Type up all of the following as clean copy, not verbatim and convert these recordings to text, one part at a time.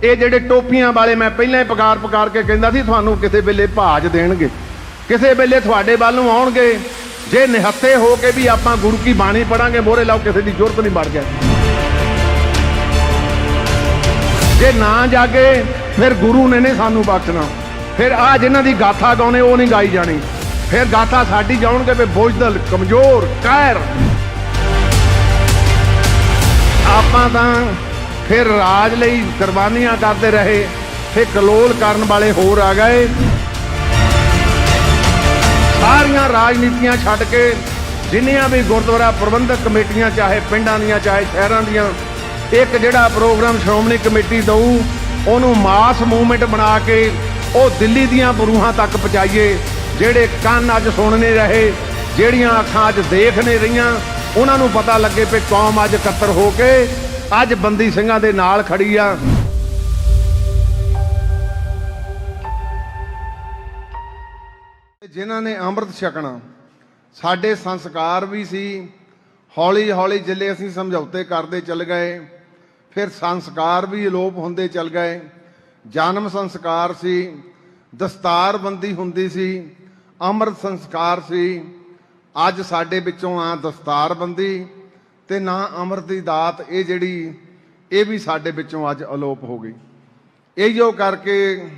ਇਹ ਜਿਹੜੇ ਟੋਪੀਆਂ ਵਾਲੇ ਮੈਂ ਪਹਿਲਾਂ ਹੀ ਪੁਕਾਰ ਕੇ ਕਹਿੰਦਾ ਸੀ ਤੁਹਾਨੂੰ ਕਿਸੇ ਵੇਲੇ ਭਾਜ ਦੇਣਗੇ, ਕਿਸੇ ਵੇਲੇ ਤੁਹਾਡੇ ਵੱਲ ਨੂੰ ਆਉਣਗੇ। ਜੇ ਨਿਹੱਥੇ ਹੋ ਕੇ ਵੀ ਆਪਾਂ ਗੁਰੂ ਕੀ ਬਾਣੀ ਪੜਾਂਗੇ, ਮੋਹਰੇ ਲਾਓ, ਕਿਸੇ ਦੀ ਜ਼ਰੂਰਤ ਨਹੀਂ ਬਣ ਗਿਆ। ਜੇ ਨਾ ਜਾਗੇ ਫਿਰ ਗੁਰੂ ਨੇ ਨਹੀਂ ਸਾਨੂੰ ਬਖਸ਼ਣਾ। ਫਿਰ ਆ ਜਿਨ੍ਹਾਂ ਦੀ ਗਾਥਾ ਗਾਉਣੇ ਉਹ ਨਹੀਂ ਗਾਈ ਜਾਣੀ, ਫਿਰ ਗਾਥਾ ਸਾਡੀ ਜਾਉਣਗੇ ਵੀ ਬੋਝਦਲ, ਕਮਜ਼ੋਰ, ਕਾਇਰ। ਆਪਾਂ ਤਾਂ ਫਿਰ ਰਾਜ ਲਈ ਕੁਰਬਾਨੀਆਂ ਕਰਦੇ ਰਹੇ, ਫਿਰ ਕਲੋਲ ਕਰਨ ਵਾਲੇ ਹੋਰ ਆ ਗਏ। ਸਾਰੀਆਂ ਰਾਜਨੀਤੀਆਂ ਛੱਡ ਕੇ ਜਿੰਨੀਆਂ ਵੀ ਗੁਰਦੁਆਰਾ ਪ੍ਰਬੰਧਕ ਕਮੇਟੀਆਂ, ਚਾਹੇ ਪਿੰਡਾਂ ਦੀਆਂ ਚਾਹੇ ਸ਼ਹਿਰਾਂ ਦੀਆਂ, ਇੱਕ ਜਿਹੜਾ ਪ੍ਰੋਗਰਾਮ ਸ਼੍ਰੋਮਣੀ ਕਮੇਟੀ ਦਊ ਉਹਨੂੰ ਮਾਸ ਮੂਵਮੈਂਟ ਬਣਾ ਕੇ ਉਹ ਦਿੱਲੀ ਦੀਆਂ ਬਰੂਹਾਂ ਤੱਕ ਪਹੁੰਚਾਈਏ। ਜਿਹੜੇ ਕੰਨ ਅੱਜ ਸੁਣ ਨਹੀਂ ਰਹੇ, ਜਿਹੜੀਆਂ ਅੱਖਾਂ ਅੱਜ ਦੇਖ ਨਹੀਂ ਰਹੀਆਂ, ਉਹਨਾਂ ਨੂੰ ਪਤਾ ਲੱਗੇ ਕਿ ਕੌਮ ਅੱਜ ਇਕੱਤਰ ਹੋ ਕੇ ਅੱਜ ਬੰਦੀ ਸਿੰਘਾਂ ਦੇ ਨਾਲ ਖੜੀ ਆ। ਜਿਨ੍ਹਾਂ ਨੇ ਅੰਮ੍ਰਿਤ ਛਕਣਾ, ਸਾਡੇ ਸੰਸਕਾਰ ਵੀ ਸੀ। ਹੌਲੀ ਹੌਲੀ ਜਿੱਲੇ ਅਸੀਂ ਸਮਝੌਤੇ ਕਰਦੇ ਚੱਲ ਗਏ, ਫਿਰ ਸੰਸਕਾਰ ਵੀ ਅਲੋਪ ਹੁੰਦੇ ਚੱਲ ਗਏ। ਜਨਮ ਸੰਸਕਾਰ ਸੀ, ਦਸਤਾਰਬੰਦੀ ਹੁੰਦੀ ਸੀ, ਅੰਮ੍ਰਿਤ ਸੰਸਕਾਰ ਸੀ। ਅੱਜ ਸਾਡੇ ਵਿੱਚੋਂ ਆ ਦਸਤਾਰਬੰਦੀ ਤੇ ਨਾ ਅੰਮ੍ਰਿਤ ਦੀ ਦਾਤ, ਇਹ ਜਿਹੜੀ ਇਹ ਵੀ ਸਾਡੇ ਵਿੱਚੋਂ ਅੱਜ ਅਲੋਪ ਹੋ ਗਈ। ਇਹੋ ਕਰਕੇ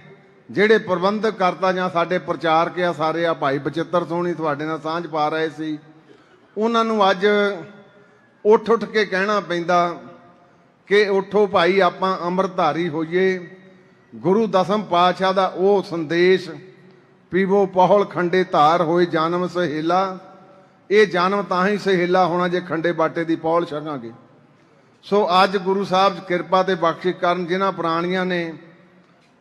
ਜਿਹੜੇ ਪ੍ਰਬੰਧਕ ਕਰਤਾ ਜਾਂ ਸਾਡੇ ਪ੍ਰਚਾਰਕ ਆ ਸਾਰੇ, ਆ ਭਾਈ ਬਚਿੱਤਰ ਸੋਹਣੀ ਤੁਹਾਡੇ ਨਾਲ ਸਾਂਝ ਪਾ ਰਹੇ ਸੀ, ਉਹਨਾਂ ਨੂੰ ਅੱਜ ਉੱਠ ਕੇ ਕਹਿਣਾ ਪੈਂਦਾ ਕਿ ਉੱਠੋ ਭਾਈ, ਆਪਾਂ ਅੰਮ੍ਰਿਤਧਾਰੀ ਹੋਈਏ। ਗੁਰੂ ਦਸਮ ਪਾਤਸ਼ਾਹ ਦਾ ਉਹ ਸੰਦੇਸ਼, ਪੀਵੋ ਪਹੁਲ ਖੰਡੇ ਧਾਰ ਹੋਏ ਜਨਮ ਸਹੇਲਾ। ਇਹ ਜਨਮ ਤਾਂ ਹੀ ਸਹੇਲਾ ਹੋਣਾ ਜੇ ਖੰਡੇ ਬਾਟੇ ਦੀ ਪਹੁਲ ਛਕਾਂਗੇ। ਸੋ ਅੱਜ ਗੁਰੂ ਸਾਹਿਬ ਕਿਰਪਾ ਤੇ ਬਖਸ਼ਿਸ਼ ਕਰਨ, ਜਿਨ੍ਹਾਂ ਪ੍ਰਾਣੀਆਂ ਨੇ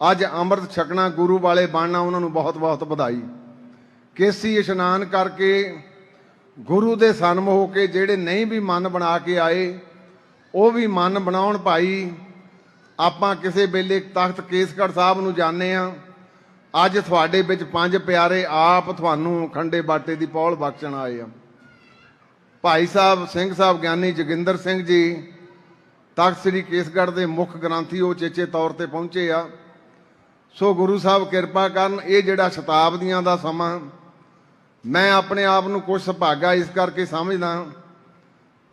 ਅੱਜ ਅੰਮ੍ਰਿਤ ਛਕਣਾ, ਗੁਰੂ ਵਾਲੇ ਬਣਨਾ, ਉਹਨਾਂ ਨੂੰ ਬਹੁਤ ਬਹੁਤ ਵਧਾਈ। ਕੇਸੀ ਇਸ਼ਨਾਨ ਕਰਕੇ ਗੁਰੂ ਦੇ ਸਨਮੁਖ ਹੋ ਕੇ ਜਿਹੜੇ ਨਹੀਂ ਵੀ ਮਨ ਬਣਾ ਕੇ ਆਏ, ਉਹ ਵੀ ਮਨ ਬਣਾਉਣ ਭਾਈ। ਆਪਾਂ ਕਿਸੇ ਵੇਲੇ ਤਖਤ ਕੇਸਗੜ੍ਹ ਸਾਹਿਬ ਨੂੰ ਜਾਂਦੇ ਆ, ਅੱਜ ਤੁਹਾਡੇ ਵਿੱਚ ਪੰਜ ਪਿਆਰੇ ਆਪ ਤੁਹਾਨੂੰ ਖੰਡੇ ਬਾਟੇ ਦੀ ਪਹੁਲ ਬਖਸ਼ਣ ਆਏ ਆ। ਭਾਈ ਸਾਹਿਬ ਸਿੰਘ ਸਾਹਿਬ ਗਿਆਨੀ ਜੋਗਿੰਦਰ ਸਿੰਘ ਜੀ ਤਖਤ ਸ੍ਰੀ ਕੇਸਗੜ੍ਹ ਦੇ ਮੁੱਖ ਗ੍ਰੰਥੀ, ਉਹ ਚੇਚੇ ਤੌਰ ਤੇ ਪਹੁੰਚੇ ਆ। ਸੋ ਗੁਰੂ ਸਾਹਿਬ ਕਿਰਪਾ ਕਰਨ। ਇਹ ਜਿਹੜਾ ਸ਼ਤਾਬਦੀਆਂ ਦਾ ਸਮਾਂ, ਮੈਂ ਆਪਣੇ ਆਪ ਨੂੰ ਕੁਝ ਸੁਭਾਗਾ ਇਸ ਕਰਕੇ ਸਮਝਦਾ,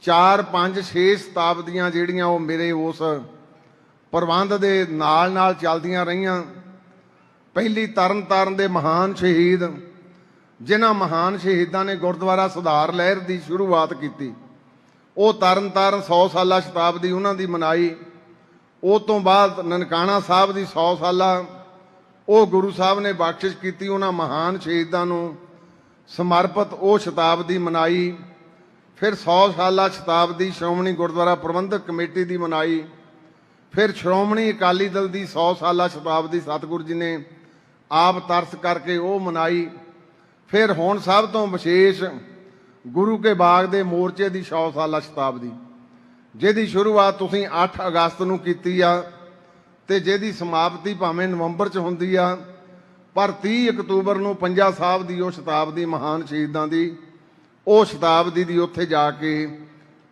4 5 6 ਸ਼ਤਾਬਦੀਆਂ ਜਿਹੜੀਆਂ ਉਹ ਮੇਰੇ ਉਸ ਪ੍ਰਬੰਧ ਦੇ ਨਾਲ ਚੱਲਦੀਆਂ ਰਹੀਆਂ। ਪਹਿਲੀ ਤਰਨ ਤਾਰਨ ਦੇ ਮਹਾਨ ਸ਼ਹੀਦ, ਜਿਨ੍ਹਾਂ ਮਹਾਨ ਸ਼ਹੀਦਾਂ ਨੇ ਗੁਰਦੁਆਰਾ ਸੁਧਾਰ ਲਹਿਰ ਦੀ ਸ਼ੁਰੂਆਤ ਕੀਤੀ, ਉਹ ਤਰਨ ਤਾਰਨ 100 ਸਾਲਾ ਸ਼ਤਾਬਦੀ ਉਹਨਾਂ ਦੀ ਮਨਾਈ। ਉਹ ਤੋਂ ਬਾਅਦ ਨਨਕਾਣਾ ਸਾਹਿਬ ਦੀ 100 ਸਾਲਾ ਉਹ ਗੁਰੂ ਸਾਹਿਬ ਨੇ ਬਖਸ਼ਿਸ਼ ਕੀਤੀ, ਉਹਨਾਂ ਮਹਾਨ ਸ਼ਹੀਦਾਂ ਨੂੰ ਸਮਰਪਿਤ ਉਹ ਸ਼ਤਾਬਦੀ ਮਨਾਈ। ਫਿਰ 100 ਸਾਲਾ ਸ਼ਤਾਬਦੀ ਸ਼੍ਰੋਮਣੀ ਗੁਰਦੁਆਰਾ ਪ੍ਰਬੰਧਕ ਕਮੇਟੀ ਦੀ ਮਨਾਈ। ਫਿਰ ਸ਼੍ਰੋਮਣੀ ਅਕਾਲੀ ਦਲ ਦੀ 100 ਸਾਲਾ ਸ਼ਤਾਬਦੀ ਸਤਿਗੁਰੂ ਜੀ ਨੇ ਆਪ ਤਰਸ ਕਰਕੇ ਉਹ ਮਨਾਈ। ਫਿਰ ਹੁਣ ਸਭ ਤੋਂ ਵਿਸ਼ੇਸ਼ ਗੁਰੂ ਕੇ ਬਾਗ ਦੇ ਮੋਰਚੇ ਦੀ 100 ਸਾਲਾ ਸ਼ਤਾਬਦੀ, ਜਿਹਦੀ ਸ਼ੁਰੂਆਤ ਤੁਸੀਂ 8 ਅਗਸਤ ਨੂੰ ਕੀਤੀ ਆ ਤੇ ਜਿਹਦੀ ਸਮਾਪਤੀ ਭਾਵੇਂ ਨਵੰਬਰ 'ਚ ਹੁੰਦੀ ਆ, ਪਰ 30 ਅਕਤੂਬਰ ਨੂੰ ਪੰਜਾ ਸਾਹਿਬ ਦੀ ਉਹ ਸ਼ਤਾਬਦੀ ਮਹਾਨ ਸ਼ਹੀਦਾਂ ਦੀ, ਉਹ ਸ਼ਤਾਬਦੀ ਦੀ ਉੱਥੇ ਜਾ ਕੇ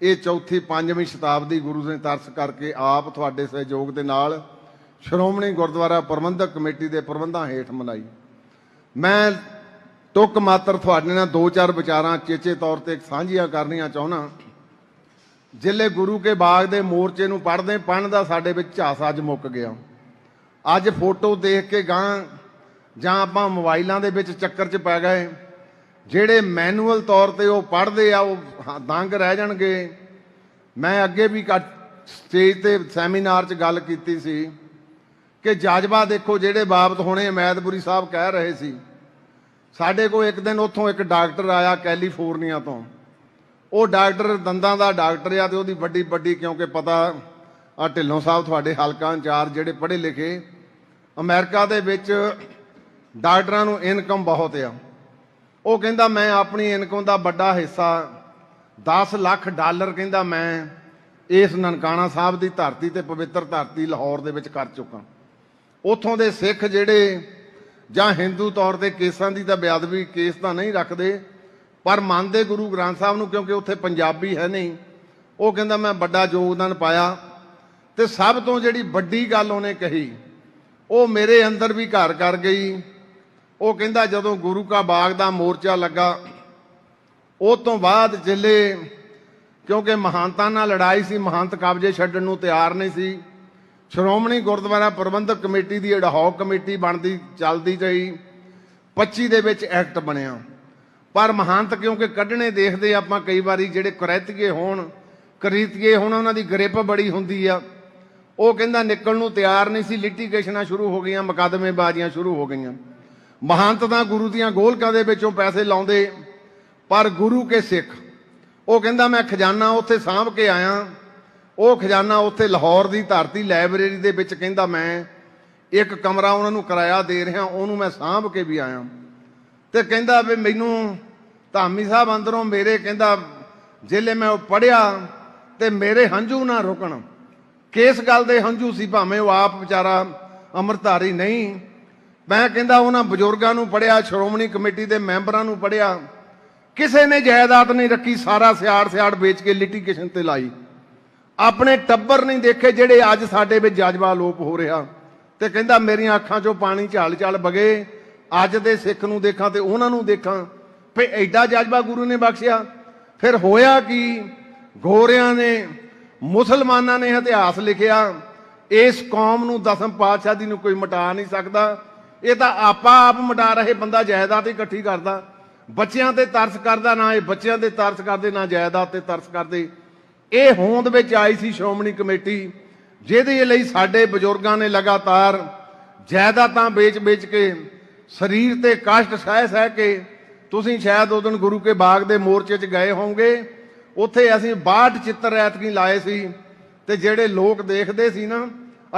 ਇਹ ਚੌਥੀ 5ਵੀਂ ਸ਼ਤਾਬਦੀ ਗੁਰੂ ਨੇ ਤਰਸ ਕਰਕੇ ਆਪ ਤੁਹਾਡੇ ਸਹਿਯੋਗ ਦੇ ਨਾਲ ਸ਼੍ਰੋਮਣੀ ਗੁਰਦੁਆਰਾ ਪ੍ਰਬੰਧਕ ਕਮੇਟੀ ਦੇ ਪ੍ਰਬੰਧਾਂ ਹੇਠ ਮਨਾਈ। ਮੈਂ ਟੁੱਕ ਮਾਤਰ ਤੁਹਾਡੇ ਨਾਲ 2-4 ਵਿਚਾਰਾਂ ਚੇਚੇ ਤੌਰ ਤੇ ਸਾਂਝੀਆਂ ਕਰਨੀਆਂ ਚਾਹੁੰਦਾ। ਜ਼ਿਲ੍ਹੇ ਗੁਰੂ ਕੇ ਬਾਗ ਦੇ ਮੋਰਚੇ ਨੂੰ ਪੜ੍ਹਨ ਦਾ ਸਾਡੇ ਵਿੱਚ ਝਾਸ ਅੱਜ ਮੁੱਕ ਗਿਆ। ਅੱਜ ਫੋਟੋ ਦੇਖ ਕੇ ਗਾਂ ਜਾਂ ਆਪਾਂ ਮੋਬਾਈਲਾਂ ਦੇ ਵਿੱਚ ਚੱਕਰ 'ਚ ਪੈ ਗਏ। ਜਿਹੜੇ ਮੈਨੂਅਲ ਤੌਰ ਤੇ ਉਹ ਪੜ੍ਹਦੇ ਆ ਉਹ ਦੰਗ ਰਹਿ ਜਾਣਗੇ। ਮੈਂ ਅੱਗੇ ਵੀ ਸਟੇਜ ਤੇ ਸੈਮੀਨਾਰ 'ਚ ਗੱਲ ਕੀਤੀ ਸੀ ਕਿ ਜਜ਼ਬਾ ਦੇਖੋ, ਜਿਹੜੇ ਬਾਬਤ ਹੁਣੇ ਅਮੈਦਪੁਰੀ ਸਾਹਿਬ ਕਹਿ ਰਹੇ ਸੀ। ਸਾਡੇ ਕੋਲ ਇੱਕ ਦਿਨ ਉੱਥੋਂ ਇੱਕ ਡਾਕਟਰ ਆਇਆ ਕੈਲੀਫੋਰਨੀਆ ਤੋਂ। ਉਹ ਡਾਕਟਰ ਦੰਦਾਂ ਦਾ ਡਾਕਟਰ ਆ ਤੇ ਉਹਦੀ ਵੱਡੀ ਕਿਉਂਕਿ ਪਤਾ ਆ ਢਿੱਲੋਂ ਸਾਹਿਬ ਤੁਹਾਡੇ ਹਲਕਾ ਇੰਚਾਰਜ ਜਿਹੜੇ ਪੜ੍ਹੇ ਲਿਖੇ, ਅਮਰੀਕਾ ਦੇ ਵਿੱਚ ਡਾਕਟਰਾਂ ਨੂੰ ਇਨਕਮ ਬਹੁਤ ਆ। ਉਹ ਕਹਿੰਦਾ ਮੈਂ ਆਪਣੀ ਇਨਕਮ ਦਾ ਵੱਡਾ ਹਿੱਸਾ $10 ਲੱਖ ਕਹਿੰਦਾ ਮੈਂ ਇਸ ਨਨਕਾਣਾ ਸਾਹਿਬ ਦੀ ਧਰਤੀ ਤੇ ਪਵਿੱਤਰ ਧਰਤੀ ਲਾਹੌਰ ਦੇ ਵਿੱਚ ਕਰ ਚੁੱਕਾ। ਉੱਥੋਂ ਦੇ ਸਿੱਖ ਜਿਹੜੇ ਜਾਂ ਹਿੰਦੂ ਤੌਰ ਤੇ ਕੇਸਾਂ ਦੀ ਤਾਂ ਬੇਅਦਬੀ ਕੇਸ ਤਾਂ ਨਹੀਂ ਰੱਖਦੇ, ਪਰ ਮੰਨਦੇ ਗੁਰੂ ਗ੍ਰੰਥ ਸਾਹਿਬ ਨੂੰ, ਕਿਉਂਕਿ ਉੱਥੇ ਪੰਜਾਬੀ ਹੈ ਨਹੀਂ। ਉਹ ਕਹਿੰਦਾ ਮੈਂ ਵੱਡਾ ਯੋਗਦਾਨ ਪਾਇਆ ਤੇ ਸਭ ਤੋਂ ਜਿਹੜੀ ਵੱਡੀ ਗੱਲ ਉਹਨੇ ਕਹੀ ਉਹ ਮੇਰੇ ਅੰਦਰ ਵੀ ਘਰ ਕਰ ਗਈ। ਉਹ ਕਹਿੰਦਾ ਜਦੋਂ ਗੁਰੂ ਕਾ ਬਾਗ ਦਾ ਮੋਰਚਾ ਲੱਗਾ ਉਹ ਤੋਂ ਬਾਅਦ ਜ਼ਿਲ੍ਹੇ ਕਿਉਂਕਿ ਮਹੰਤਾਂ ਨਾਲ ਲੜਾਈ ਸੀ, ਮਹੰਤ ਕਬਜ਼ੇ ਛੱਡਣ ਨੂੰ ਤਿਆਰ ਨਹੀਂ ਸੀ। ਸ਼੍ਰੋਮਣੀ ਗੁਰਦੁਆਰਾ ਪ੍ਰਬੰਧਕ ਕਮੇਟੀ ਦੀ ਅਡਹੌਕ ਕਮੇਟੀ ਬਣਦੀ ਚੱਲਦੀ ਰਹੀ। 25 ਦੇ ਵਿੱਚ ਐਕਟ ਬਣਿਆ, ਪਰ ਮਹੰਤ ਕਿਉਂਕਿ ਕੱਢਣੇ ਦੇਖਦੇ ਆਪਾਂ ਕਈ ਵਾਰੀ ਜਿਹੜੇ ਕੁਰੈਤੀਏ ਹੋਣ ਕਰੀਤੀਏ ਹੋਣ ਉਹਨਾਂ ਦੀ ਗ੍ਰਿਪ ਬੜੀ ਹੁੰਦੀ ਆ। ਉਹ ਕਹਿੰਦਾ ਨਿਕਲਣ ਨੂੰ ਤਿਆਰ ਨਹੀਂ ਸੀ। ਲਿਟੀਗੇਸ਼ਨਾਂ ਸ਼ੁਰੂ ਹੋ ਗਈਆਂ, ਮੁਕੱਦਮੇਬਾਜ਼ੀਆਂ ਸ਼ੁਰੂ ਹੋ ਗਈਆਂ। ਮਹੰਤ ਤਾਂ ਗੁਰੂ ਦੀਆਂ ਗੋਲਕਾਂ ਦੇ ਵਿੱਚੋਂ ਪੈਸੇ ਲਾਉਂਦੇ, ਪਰ ਗੁਰੂ ਕੇ ਸਿੱਖ ਉਹ ਕਹਿੰਦਾ ਮੈਂ ਖਜ਼ਾਨਾ ਉੱਥੇ ਸਾਂਭ ਕੇ ਆਇਆ। ਉਹ ਖਜ਼ਾਨਾ ਉੱਥੇ ਲਾਹੌਰ ਦੀ ਧਰਤੀ ਲਾਇਬ੍ਰੇਰੀ ਦੇ ਵਿੱਚ ਕਹਿੰਦਾ ਮੈਂ ਇੱਕ ਕਮਰਾ ਉਹਨਾਂ ਨੂੰ ਕਿਰਾਇਆ ਦੇ ਰਿਹਾ, ਉਹਨੂੰ ਮੈਂ ਸਾਂਭ ਕੇ ਵੀ ਆਇਆ। ਤੇ ਕਹਿੰਦਾ ਵੀ ਮੈਨੂੰ ਧਾਮੀ ਸਾਹਿਬ ਅੰਦਰੋਂ ਮੇਰੇ ਕਹਿੰਦਾ ਜਿਲੇ ਮੈਂ ਉਹ ਪੜ੍ਹਿਆ ਤੇ ਮੇਰੇ ਹੰਝੂ ਨਾ ਰੁਕਣ। ਕਿਸ ਗੱਲ ਦੇ ਹੰਝੂ ਸੀ? ਭਾਵੇਂ ਉਹ ਆਪ ਵਿਚਾਰਾ ਅੰਮ੍ਰਿਤਧਾਰੀ ਨਹੀਂ। ਮੈਂ ਕਹਿੰਦਾ ਉਹਨਾਂ ਬਜ਼ੁਰਗਾਂ ਨੂੰ ਪੜ੍ਹਿਆ, ਸ਼੍ਰੋਮਣੀ ਕਮੇਟੀ ਦੇ ਮੈਂਬਰਾਂ ਨੂੰ ਪੜ੍ਹਿਆ, ਕਿਸੇ ਨੇ ਜਾਇਦਾਦ ਨਹੀਂ ਰੱਖੀ, ਸਾਰਾ ਸਿਆੜ ਵੇਚ ਕੇ ਲਿਟੀਗੇਸ਼ਨ ਤੇ ਲਾਈ। ਆਪਣੇ ਟੱਬਰ ਨਹੀਂ ਦੇਖੇ ਜਿਹੜੇ ਅੱਜ ਸਾਡੇ ਵਿੱਚ ਜਜ਼ਬਾ ਲੋਪ ਹੋ ਰਿਹਾ। ਤੇ ਕਹਿੰਦਾ ਮੇਰੀਆਂ ਅੱਖਾਂ 'ਚੋਂ ਪਾਣੀ ਝਾਲ ਬਗੇ। ਅੱਜ ਦੇ ਸਿੱਖ ਨੂੰ ਦੇਖਾਂ ਤੇ ਉਹਨਾਂ ਨੂੰ ਦੇਖਾਂ, ਫੇ ਐਡਾ ਜਜ਼ਬਾ ਗੁਰੂ ਨੇ ਬਖਸ਼ਿਆ। ਫਿਰ ਹੋਇਆ ਕੀ? ਗੋਰਿਆਂ ਨੇ, ਮੁਸਲਮਾਨਾਂ ਨੇ ਇਤਿਹਾਸ ਲਿਖਿਆ। ਇਸ ਕੌਮ ਨੂੰ ਦਸਮ ਪਾਤਸ਼ਾਹ ਦੀ ਨੂੰ ਕੋਈ ਮਿਟਾ ਨਹੀਂ ਸਕਦਾ। ਇਹ ਤਾਂ ਆਪ ਮਿਟਾ ਰਹੇ। ਬੰਦਾ ਜਾਇਦਾਦ ਇਕੱਠੀ ਕਰਦਾ, ਬੱਚਿਆਂ ਤੇ ਤਰਸ ਕਰਦਾ, ਨਾ ਇਹ ਬੱਚਿਆਂ ਤੇ ਤਰਸ ਕਰਦੇ ਨਾ ਜਾਇਦਾਦ ਤੇ ਤਰਸ ਕਰਦੇ। ਇਹ ਹੋਂਦ ਵਿੱਚ ਆਈ ਸੀ ਸ਼੍ਰੋਮਣੀ ਕਮੇਟੀ, ਜਿਹਦੇ ਲਈ ਸਾਡੇ ਬਜ਼ੁਰਗਾਂ ਨੇ ਲਗਾਤਾਰ ਜਾਇਦਾਦਾਂ ਵੇਚ ਕੇ ਸਰੀਰ ਤੇ ਕਸ਼ਟ ਸਹਿ ਕੇ। ਤੁਸੀਂ ਸ਼ਾਇਦ ਉਹ ਦਿਨ ਗੁਰੂ ਕੇ ਬਾਗ ਦੇ ਮੋਰਚੇ 'ਚ ਗਏ ਹੋਵੋਗੇ। ਉੱਥੇ ਅਸੀਂ 62 ਚਿੱਤਰ ਐਤਕੀ ਲਾਏ ਸੀ ਤੇ ਜਿਹੜੇ ਲੋਕ ਦੇਖਦੇ ਸੀ ਨਾ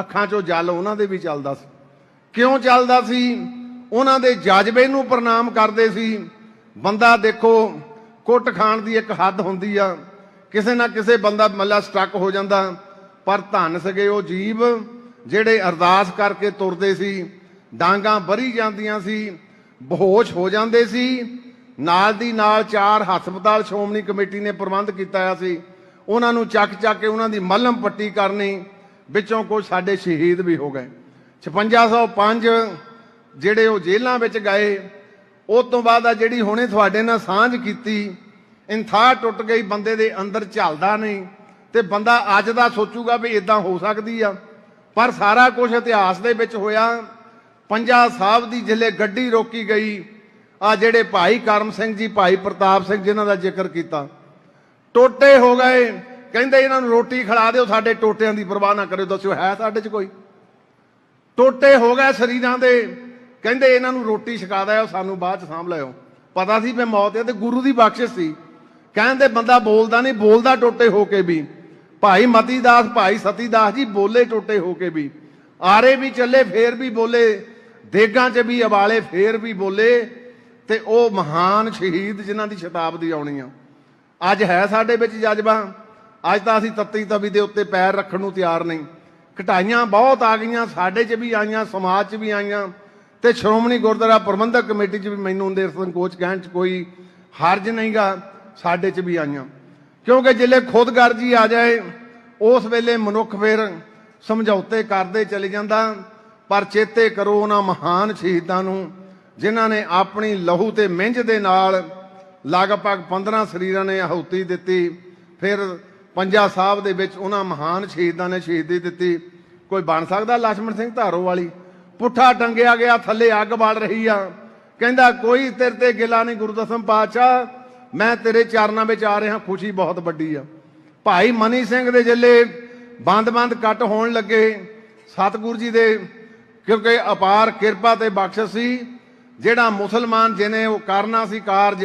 ਅੱਖਾਂ 'ਚੋਂ ਜਲ ਉਹਨਾਂ ਦੇ ਵੀ ਚੱਲਦਾ ਸੀ। ਕਿਉਂ ਚੱਲਦਾ ਸੀ? ਉਹਨਾਂ ਦੇ ਜਜ਼ਬੇ ਨੂੰ ਪ੍ਰਣਾਮ ਕਰਦੇ ਸੀ। ਬੰਦਾ ਦੇਖੋ ਕੁੱਟ ਖਾਣ ਦੀ ਇੱਕ ਹੱਦ ਹੁੰਦੀ ਆ, ਕਿਸੇ ਨਾ ਕਿਸੇ ਬੰਦਾ ਮੱਲਾ ਸਟਕ ਹੋ ਜਾਂਦਾ, ਪਰ ਧੰਨ ਸਗੇ ਉਹ ਜੀਵ ਜਿਹੜੇ ਅਰਦਾਸ ਕਰਕੇ ਤੁਰਦੇ ਸੀ। ਡਾਂਗਾਂ ਬਰੀ ਜਾਂਦੀਆਂ ਸੀ, ਬੇਹੋਸ਼ ਹੋ ਜਾਂਦੇ ਸੀ। ਨਾਲ ਦੀ ਨਾਲ 4 ਹਸਪਤਾਲ ਸ਼੍ਰੋਮਣੀ ਕਮੇਟੀ ਨੇ ਪ੍ਰਬੰਧ ਕੀਤਾ ਹੋਇਆ ਸੀ, ਉਹਨਾਂ ਨੂੰ ਚੱਕ ਕੇ ਉਹਨਾਂ ਦੀ ਮੱਲਮ ਪੱਟੀ ਕਰਨੀ। ਵਿੱਚੋਂ ਕੁਝ ਸਾਡੇ ਸ਼ਹੀਦ ਵੀ ਹੋ ਗਏ। 5605 ਜਿਹੜੇ ਉਹ ਜੇਲ੍ਹਾਂ ਵਿੱਚ ਗਏ। ਉਸ ਤੋਂ ਬਾਅਦ ਆ ਜਿਹੜੀ ਹੁਣੇ ਤੁਹਾਡੇ ਨਾਲ ਸਾਂਝ ਕੀਤੀ, ਇੰਥਾਹ ਟੁੱਟ ਗਈ। ਬੰਦੇ ਦੇ ਅੰਦਰ ਝਲਦਾ ਨਹੀਂ ਤੇ ਬੰਦਾ ਅੱਜ ਦਾ ਸੋਚੂਗਾ ਵੀ ਇਦਾਂ ਹੋ ਸਕਦੀ ਆ, ਪਰ ਸਾਰਾ ਕੁਝ ਇਤਿਹਾਸ ਦੇ ਵਿੱਚ ਹੋਇਆ। ਪੰਜਾ ਸਾਹਿਬ ਦੀ ਜਿਲੇ ਗੱਡੀ ਰੋਕੀ ਗਈ, ਆ ਜਿਹੜੇ ਭਾਈ ਕਰਮ ਸਿੰਘ ਜੀ, ਭਾਈ ਪ੍ਰਤਾਪ ਸਿੰਘ ਜਿਨ੍ਹਾਂ ਦਾ ਜ਼ਿਕਰ ਕੀਤਾ, ਟੋਟੇ ਹੋ ਗਏ। ਕਹਿੰਦੇ ਇਹਨਾਂ ਨੂੰ ਰੋਟੀ ਖਿਲਾ ਦਿਓ, ਸਾਡੇ ਟੋਟਿਆਂ ਦੀ ਪਰਵਾਹ ਨਾ ਕਰਿਓ। ਦੱਸਿਓ ਹੈ ਸਾਡੇ 'ਚ ਕੋਈ? ਟੋਟੇ ਹੋ ਗਏ ਸਰੀਰਾਂ ਦੇ। ਕਹਿੰਦੇ ਇਹਨਾਂ ਨੂੰ ਰੋਟੀ ਛਕਾ ਦਿਓ, ਸਾਨੂੰ ਬਾਅਦ 'ਚ ਸਾਂਭ ਲਿਓ। ਪਤਾ ਸੀ ਵੀ ਮੌਤ ਹੈ ਤੇ ਗੁਰੂ ਦੀ ਬਖਸ਼ਿਸ਼ ਸੀ। ਕਹਿੰਦੇ ਬੰਦਾ ਬੋਲਦਾ ਨਹੀਂ, ਬੋਲਦਾ ਟੋਟੇ ਹੋ ਕੇ ਵੀ। ਭਾਈ ਮਤੀ ਦਾਸ, ਭਾਈ ਸਤੀ ਦਾਸ ਜੀ ਬੋਲੇ ਟੋਟੇ ਹੋ ਕੇ ਵੀ। ਆਰੇ ਵੀ ਚੱਲੇ ਫੇਰ ਵੀ ਬੋਲੇ, ਦੇਗਾਂ 'ਚ ਵੀ ਉਬਾਲੇ ਫੇਰ ਵੀ ਬੋਲੇ। ਤੇ ਉਹ ਮਹਾਨ ਸ਼ਹੀਦ ਜਿਨ੍ਹਾਂ ਦੀ ਸ਼ਤਾਬਦੀ ਆਉਣੀ ਆ, ਅੱਜ ਹੈ ਸਾਡੇ ਵਿੱਚ ਜਜ਼ਬਾ। ਅੱਜ ਤਾਂ ਅਸੀਂ ਤੱਤੀ ਤਵੀ ਦੇ ਉੱਤੇ ਪੈਰ ਰੱਖਣ ਨੂੰ ਤਿਆਰ ਨਹੀਂ। ਘਟਾਈਆਂ ਬਹੁਤ ਆ ਗਈਆਂ, ਸਾਡੇ 'ਚ ਵੀ ਆਈਆਂ, ਸਮਾਜ 'ਚ ਵੀ ਆਈਆਂ, ਤੇ ਸ਼੍ਰੋਮਣੀ ਗੁਰਦੁਆਰਾ ਪ੍ਰਬੰਧਕ ਕਮੇਟੀ 'ਚ ਵੀ ਮੈਨੂੰ ਦੇ ਸੰਕੋਚ ਕਹਿਣ 'ਚ ਕੋਈ ਹਰਜ ਨਹੀਂਗਾ, ਸਾਡੇ 'ਚ ਵੀ ਆਈਆਂ। ਕਿਉਂਕਿ ਜਿੱਲੇ ਖੁਦਗਰਜੀ ਆ ਜਾਏ ਉਸ ਵੇਲੇ ਮਨੁੱਖ ਫਿਰ ਸਮਝੌਤੇ ਕਰਦੇ ਚਲੇ ਜਾਂਦਾ। ਪਰ ਚੇਤੇ ਕਰੋ ਉਹਨਾਂ ਮਹਾਨ ਸ਼ਹੀਦਾਂ ਨੂੰ ਜਿਨ੍ਹਾਂ ਨੇ ਆਪਣੀ ਲਹੂ ਤੇ ਮਿੰਝ ਦੇ ਨਾਲ ਲਗਭਗ 15 ਸਰੀਰਾਂ ਨੇ ਆਹੂਤੀ ਦਿੱਤੀ। ਫਿਰ ਪੰਜਾ ਸਾਹਿਬ ਦੇ ਵਿੱਚ ਉਹਨਾਂ ਮਹਾਨ ਸ਼ਹੀਦਾਂ ਨੇ ਸ਼ਹੀਦੀ ਦਿੱਤੀ। ਕੋਈ ਬਣ ਸਕਦਾ ਲਛਮਣ ਸਿੰਘ ਧਾਰੋ ਵਾਲੀ? ਪੁੱਠਾ ਟੰਗਿਆ ਗਿਆ, ਥੱਲੇ ਅੱਗ ਬਲ ਰਹੀ ਆ। ਕਹਿੰਦਾ ਕੋਈ ਤੇਰੇ ਤੇ ਗਿਲਾ ਨਹੀਂ ਗੁਰੂ ਦਸਮ ਪਾਤਸ਼ਾਹ, ਮੈਂ ਤੇਰੇ ਚਰਨਾਂ ਵਿੱਚ ਆ ਰਿਹਾ, ਖੁਸ਼ੀ ਬਹੁਤ ਵੱਡੀ ਆ। ਭਾਈ ਮਨੀ ਸਿੰਘ ਦੇ ਜਿਲੇ ਬੰਦ ਕੱਟ ਹੋਣ ਲੱਗੇ, ਸਤਿਗੁਰੂ ਜੀ ਦੇ ਕਿਉਂਕਿ ਅਪਾਰ ਕਿਰਪਾ ਤੇ ਬਖਸ਼ਿਸ਼ ਸੀ। ਜਿਹੜਾ ਮੁਸਲਮਾਨ ਜਿਹਨੇ ਉਹ ਕਰਨਾ ਸੀ ਕਾਰਜ,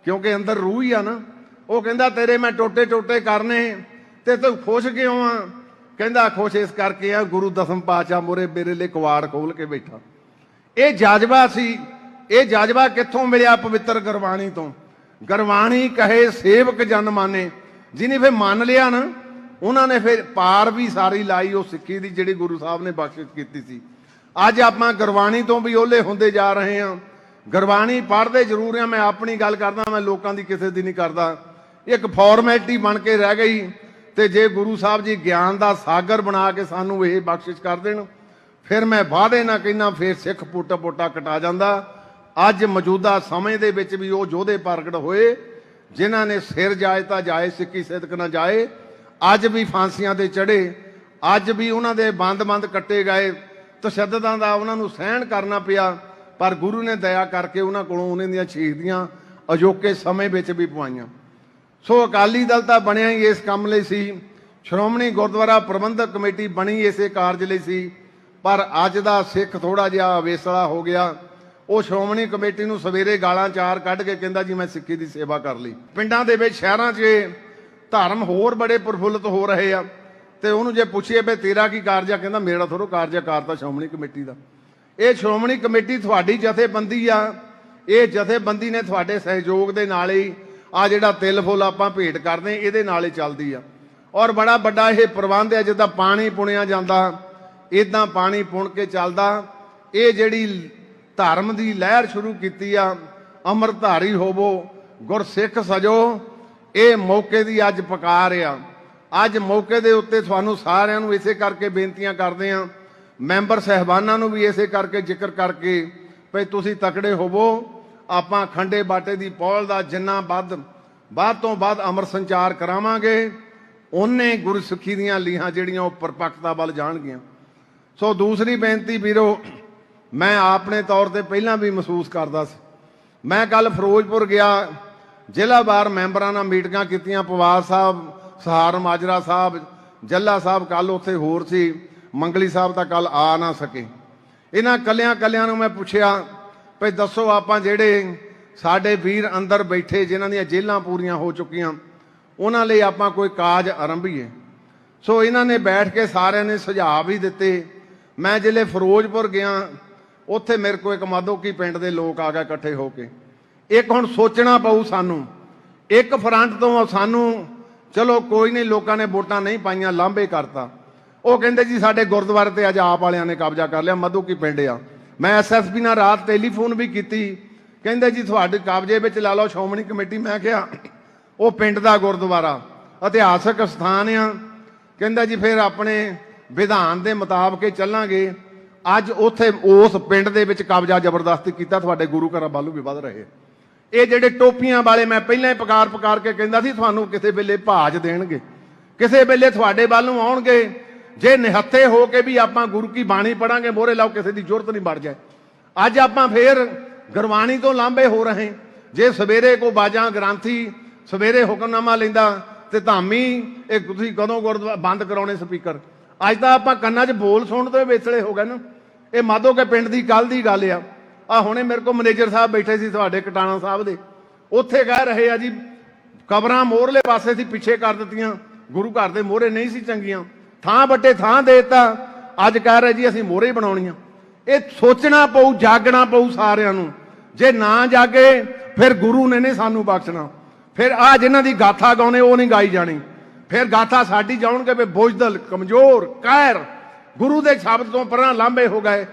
ਕਿਉਂਕਿ ਅੰਦਰ ਰੂਹ ਹੀ ਆ ਨਾ, ਉਹ ਕਹਿੰਦਾ ਤੇਰੇ ਮੈਂ ਟੋਟੇ ਕਰਨੇ ਤੇ ਤੂੰ ਖੁਸ਼ ਕਿਉਂ ਆ? ਕਹਿੰਦਾ ਖੁਸ਼ ਇਸ ਕਰਕੇ ਆ, ਗੁਰੂ ਦਸਮ ਪਾਤਸ਼ਾਹ ਮੋਰੇ ਮੇਰੇ ਲਈ ਕਵਾੜ ਖੋਲ ਕੇ ਬੈਠਾ। ਇਹ ਜਜ਼ਬਾ ਸੀ। ਇਹ ਜਜ਼ਬਾ ਕਿੱਥੋਂ ਮਿਲਿਆ? ਪਵਿੱਤਰ ਗੁਰਬਾਣੀ ਤੋਂ। ਗੁਰਬਾਣੀ ਕਹੇ ਸੇਵਕ ਜਨ ਮਾਨੇ, ਜਿਹਨੇ ਫਿਰ ਮੰਨ ਲਿਆ ਨਾ, ਉਹਨਾਂ ਨੇ ਫਿਰ ਪਾਰ ਵੀ ਸਾਰੀ ਲਾਈ ਉਹ ਸਿੱਖੀ ਦੀ ਜਿਹੜੀ ਗੁਰੂ ਸਾਹਿਬ ਨੇ ਬਖਸ਼ਿਸ਼ ਕੀਤੀ ਸੀ। ਅੱਜ ਆਪਾਂ ਗੁਰਬਾਣੀ ਤੋਂ ਵੀ ਓਹਲੇ ਹੁੰਦੇ ਜਾ ਰਹੇ ਹਾਂ। ਗੁਰਬਾਣੀ ਪੜ੍ਹਦੇ ਜ਼ਰੂਰ ਆ, ਮੈਂ ਆਪਣੀ ਗੱਲ ਕਰਦਾ, ਮੈਂ ਲੋਕਾਂ ਦੀ ਕਿਸੇ ਦੀ ਨਹੀਂ ਕਰਦਾ। ਇੱਕ ਫਾਰਮੈਲਿਟੀ ਬਣ ਕੇ ਰਹਿ ਗਈ ਤੇ ਜੇ ਗੁਰੂ ਸਾਹਿਬ ਜੀ ਗਿਆਨ ਦਾ ਸਾਗਰ ਬਣਾ ਕੇ ਸਾਨੂੰ ਇਹ ਬਖਸ਼ਿਸ਼ ਕਰ ਦੇਣ, ਫਿਰ ਮੈਂ ਵਾਅਦੇ ਨਾ ਕਹਿਣਾ ਫਿਰ ਸਿੱਖ ਪੋਟਾ ਪੋਟਾ ਕਟਾ ਜਾਂਦਾ। ਅੱਜ ਮੌਜੂਦਾ ਸਮੇਂ ਦੇ ਵਿੱਚ ਵੀ ਉਹ ਯੋਧੇ ਪ੍ਰਗਟ ਹੋਏ ਜਿਨ੍ਹਾਂ ਨੇ ਸਿਰ ਜਾਏ ਤਾਂ ਜਾਏ, ਸਿੱਕੀ ਸਿਦਕ ਨਾ ਜਾਏ। ਅੱਜ ਵੀ ਫਾਂਸੀਆਂ ਤੇ ਚੜੇ, ਅੱਜ ਵੀ ਉਹਨਾਂ ਦੇ ਬੰਦ ਕੱਟੇ ਗਏ, ਤਸ਼ੱਦਦਾਂ ਦਾ ਉਹਨਾਂ ਨੂੰ ਸਹਿਣ ਕਰਨਾ ਪਿਆ, ਪਰ ਗੁਰੂ ਨੇ ਦਇਆ ਕਰਕੇ ਉਹਨਾਂ ਕੋਲੋਂ ਉਹਨਾਂ ਦੀਆਂ ਸ਼ਹੀਦੀਆਂ ਅਜੋਕੇ ਸਮੇਂ ਵਿੱਚ ਵੀ ਪਵਾਈਆਂ। ਸੋ ਅਕਾਲੀ ਦਲ ਤਾਂ ਬਣਿਆ ਹੀ ਇਸ ਕੰਮ ਲਈ ਸੀ, ਸ਼੍ਰੋਮਣੀ ਗੁਰਦੁਆਰਾ ਪ੍ਰਬੰਧਕ ਕਮੇਟੀ ਬਣੀ ਇਸੇ ਕਾਰਜ ਲਈ ਸੀ, ਪਰ ਅੱਜ ਦਾ ਸਿੱਖ ਥੋੜਾ ਜਿਹਾ ਅਵੇਸਲਾ ਹੋ ਗਿਆ। ਉਹ ਸ਼੍ਰੋਮਣੀ ਕਮੇਟੀ ਨੂੰ ਸਵੇਰੇ ਗਾਲਾਂ ਚਾਰ ਕੱਢ ਕੇ ਕਹਿੰਦਾ ਜੀ ਮੈਂ ਸਿੱਖੀ ਦੀ ਸੇਵਾ ਕਰ ਲਈ। ਪਿੰਡਾਂ ਦੇ ਵਿੱਚ ਸ਼ਹਿਰਾਂ 'ਚ ਧਰਮ ਹੋਰ ਬੜੇ ਪ੍ਰਫੁੱਲਤ ਹੋ ਰਹੇ ਆ, ਤੇ ਉਹਨੂੰ ਜੇ ਪੁੱਛੀਏ ਵੀ ਤੇਰਾ ਕੀ ਕਾਰਜ ਆ, ਕਹਿੰਦਾ ਮੇਰਾ ਥੋੜ੍ਹਾ ਕਾਰਜ ਆ, ਕਾਰ ਤਾਂ ਸ਼੍ਰੋਮਣੀ ਕਮੇਟੀ ਦਾ। ਇਹ ਸ਼੍ਰੋਮਣੀ ਕਮੇਟੀ ਤੁਹਾਡੀ ਜਥੇਬੰਦੀ ਆ, ਇਹ ਜਥੇਬੰਦੀ ਨੇ ਤੁਹਾਡੇ ਸਹਿਯੋਗ ਦੇ ਨਾਲ ਹੀ ਆ ਜਿਹੜਾ ਤਿਲ ਫੁੱਲ ਆਪਾਂ ਭੇਟ ਕਰਦੇ ਇਹਦੇ ਨਾਲ ਹੀ ਚੱਲਦੀ ਆ। ਔਰ ਬੜਾ ਵੱਡਾ ਇਹ ਪ੍ਰਬੰਧ ਹੈ, ਜਿੱਦਾਂ ਪਾਣੀ ਪੁਣਿਆ ਜਾਂਦਾ ਇਦਾਂ ਪਾਣੀ ਪੁਣ ਕੇ ਚੱਲਦਾ। ਇਹ ਜਿਹੜੀ ਧਰਮ ਦੀ ਲਹਿਰ ਸ਼ੁਰੂ ਕੀਤੀ ਆ, ਅੰਮ੍ਰਿਤਧਾਰੀ ਹੋਵੋ ਗੁਰਸਿੱਖ ਸਜੋ, ਇਹ ਮੌਕੇ ਦੀ ਅੱਜ ਪੁਕਾਰ ਆ। ਅੱਜ ਮੌਕੇ ਦੇ ਉੱਤੇ ਤੁਹਾਨੂੰ ਸਾਰਿਆਂ ਨੂੰ ਇਸੇ ਕਰਕੇ ਬੇਨਤੀਆਂ ਕਰਦੇ ਆ, ਮੈਂਬਰ ਸਹਿਬਾਨਾਂ ਨੂੰ ਵੀ ਇਸੇ ਕਰਕੇ ਜ਼ਿਕਰ ਕਰਕੇ ਭਈ ਤੁਸੀਂ ਤਕੜੇ ਹੋਵੋ। ਆਪਾਂ ਖੰਡੇ ਬਾਟੇ ਦੀ ਪੌਲ ਦਾ ਜਿੰਨਾ ਵੱਧ ਤੋਂ ਵੱਧ ਅਮਰ ਸੰਚਾਰ ਕਰਾਵਾਂਗੇ, ਉਹਨੇ ਗੁਰਸਿੱਖੀ ਦੀਆਂ ਲੀਹਾਂ ਜਿਹੜੀਆਂ ਉਹ ਪਰਪੱਕਤਾ ਵੱਲ ਜਾਣਗੀਆਂ। ਸੋ ਦੂਸਰੀ ਬੇਨਤੀ ਵੀਰੋ, ਮੈਂ ਆਪਣੇ ਤੌਰ ਤੇ ਪਹਿਲਾਂ ਵੀ ਮਹਿਸੂਸ ਕਰਦਾ ਸੀ। ਮੈਂ ਕੱਲ ਫਿਰੋਜ਼ਪੁਰ ਗਿਆ, ਜ਼ਿਲ੍ਹਾ ਵਾਰ ਮੈਂਬਰਾਂ ਨਾਲ ਮੀਟਿੰਗਾਂ ਕੀਤੀਆਂ, ਪਵਾਰ ਸਾਹਿਬ, ਸਹਾਰ ਮਾਜਰਾ ਸਾਹਿਬ, ਜੱਲਾ ਸਾਹਿਬ ਕੱਲ ਉੱਥੇ ਹੋਰ ਸੀ, ਮੰਗਲੀ ਸਾਹਿਬ ਤਾਂ ਕੱਲ ਆ ਨਾ ਸਕੇ। ਇਹਨਾਂ ਕੱਲਿਆਂ ਨੂੰ ਮੈਂ ਪੁੱਛਿਆ ਭਈ ਦੱਸੋ ਆਪਾਂ ਜਿਹੜੇ ਸਾਡੇ ਵੀਰ ਅੰਦਰ ਬੈਠੇ ਜਿਨ੍ਹਾਂ ਦੀਆਂ ਜੇਲ੍ਹਾਂ ਪੂਰੀਆਂ ਹੋ ਚੁੱਕੀਆਂ, ਉਹਨਾਂ ਲਈ ਆਪਾਂ ਕੋਈ ਕਾਜ ਆਰੰਭੀਏ। ਸੋ ਇਹਨਾਂ ਨੇ ਬੈਠ ਕੇ ਸਾਰਿਆਂ ਨੇ ਸੁਝਾਅ ਵੀ ਦਿੱਤੇ। ਮੈਂ ਜ਼ਿਲ੍ਹੇ ਫਿਰੋਜ਼ਪੁਰ ਗਿਆ, ਉੱਥੇ ਮੇਰੇ ਕੋਲ ਇੱਕ ਮਾਧੋਕੀ ਪਿੰਡ ਦੇ ਲੋਕ ਆ ਗਏ ਇਕੱਠੇ ਹੋ ਕੇ। ਇੱਕ ਹੁਣ ਸੋਚਣਾ ਪਊ ਸਾਨੂੰ, ਇੱਕ ਫਰੰਟ ਤੋਂ ਸਾਨੂੰ ਚਲੋ ਕੋਈ ਨਹੀਂ, ਲੋਕਾਂ ਨੇ ਵੋਟਾਂ ਨਹੀਂ ਪਾਈਆਂ, ਲਾਂਭੇ ਕਰਤਾ। ਉਹ ਕਹਿੰਦੇ ਜੀ ਸਾਡੇ ਗੁਰਦੁਆਰੇ ਤੇ ਅੱਜ ਆਪ ਵਾਲਿਆਂ ਨੇ ਕਬਜ਼ਾ ਕਰ ਲਿਆ, ਮਾਧੋਕੀ ਪਿੰਡ ਆ। ਮੈਂ ਐਸਐਸਪੀ ਨਾਲ ਰਾਤ ਟੈਲੀਫੋਨ ਵੀ ਕੀਤੀ, ਕਹਿੰਦੇ ਜੀ ਤੁਹਾਡੇ ਕਬਜ਼ੇ ਵਿੱਚ ਲਾ ਲਓ ਸ਼੍ਰੋਮਣੀ ਕਮੇਟੀ। ਮੈਂ ਕਿਹਾ ਉਹ ਪਿੰਡ ਦਾ ਗੁਰਦੁਆਰਾ ਇਤਿਹਾਸਕ ਸਥਾਨ ਆ, ਕਹਿੰਦਾ ਜੀ ਫਿਰ ਆਪਣੇ ਵਿਧਾਨ ਦੇ ਮੁਤਾਬਕ ਹੀ ਚੱਲਾਂਗੇ। ਅੱਜ ਉੱਥੇ ਉਸ ਪਿੰਡ ਦੇ ਵਿੱਚ ਕਬਜ਼ਾ ਜ਼ਬਰਦਸਤੀ ਕੀਤਾ, ਤੁਹਾਡੇ ਗੁਰੂ ਘਰਾਂ ਵੱਲੋਂ ਵੀ ਵੱਧ ਰਹੇ। ਇਹ ਜਿਹੜੇ ਟੋਪੀਆਂ ਵਾਲੇ, ਮੈਂ ਪਹਿਲਾਂ ਹੀ ਪੁਕਾਰ ਕੇ ਕਹਿੰਦਾ ਸੀ ਤੁਹਾਨੂੰ ਕਿਸੇ ਵੇਲੇ ਭਾਜ ਦੇਣਗੇ, ਕਿਸੇ ਵੇਲੇ ਤੁਹਾਡੇ ਵੱਲ ਨੂੰ ਆਉਣਗੇ। ਜੇ ਨਿਹੱਥੇ ਹੋ ਕੇ ਵੀ ਆਪਾਂ ਗੁਰੂ ਕੀ ਬਾਣੀ ਪੜਾਂਗੇ, ਮੋਹਰੇ ਲਾਓ, ਕਿਸੇ ਦੀ ਜ਼ਰੂਰਤ ਨਹੀਂ ਬਣ ਜਾਏ। ਅੱਜ ਆਪਾਂ ਫੇਰ ਗੁਰਬਾਣੀ ਤੋਂ ਲਾਂਭੇ ਹੋ ਰਹੇ। ਜੇ ਸਵੇਰੇ ਕੋ ਬਾਜਾਂ ਗ੍ਰੰਥੀ ਸਵੇਰੇ ਹੁਕਮਨਾਮਾ ਲੈਂਦਾ ਤੇ ਧਾਮੀ ਇਹ ਤੁਸੀਂ ਕਦੋਂ ਗੁਰਦੁਆਰਾ ਬੰਦ ਕਰਾਉਣੇ ਸਪੀਕਰ। ਅੱਜ ਤਾਂ ਆਪਾਂ ਕੰਨਾਂ 'ਚ ਬੋਲ ਸੁਣਨ ਤੋਂ ਵੇਚਲੇ ਹੋ ਗਏ ਨਾ। ਇਹ ਮਾਧੋਕੇ ਪਿੰਡ ਦੀ ਕੱਲ ਦੀ ਗੱਲ ਆ। ਹੁਣੇ ਮੇਰੇ ਕੋਲ ਮੈਨੇਜਰ ਸਾਹਿਬ ਬੈਠੇ ਸੀ ਤੁਹਾਡੇ ਕਟਾਣਾ ਸਾਹਿਬ ਦੇ, ਉੱਥੇ ਕਹਿ ਰਹੇ ਆ ਜੀ ਕਬਰਾਂ ਮੋਹਰਲੇ ਪਾਸੇ ਸੀ, ਪਿੱਛੇ ਕਰ ਦਿੱਤੀਆਂ, ਗੁਰੂ ਘਰ ਦੇ ਮੋਹਰੇ ਨਹੀਂ ਸੀ ਚੰਗੀਆਂ, ਥਾਂ ਵੱਟੇ ਥਾਂ ਦੇਤਾ। ਅੱਜ ਕਹਿ ਰਹੇ ਜੀ ਅਸੀਂ ਮੋਹਰੇ ਬਣਾਉਣੀਆਂ। ਇਹ ਸੋਚਣਾ ਪਊ, ਜਾਗਣਾ ਪਊ ਸਾਰਿਆਂ ਨੂੰ। ਜੇ ਨਾ ਜਾਗੇ ਫਿਰ ਗੁਰੂ ਨੇ ਨਹੀਂ ਸਾਨੂੰ ਬਖਸ਼ਣਾ। ਫਿਰ ਆ ਜਿਨ੍ਹਾਂ ਦੀ ਗਾਥਾ ਗਾਉਣੇ ਉਹ ਨਹੀਂ ਗਾਈ ਜਾਣੀ, ਫਿਰ ਗਾਥਾ ਸਾਡੀ ਜਾਉਣਗੇ ਵੀ ਬੁਜ਼ਦਲ, ਕਮਜ਼ੋਰ, ਕਾਇਰ, ਗੁਰੂ ਦੇ ਸ਼ਬਦ ਤੋਂ ਪਰਾਂ ਲਾਂਭੇ ਹੋ ਗਏ।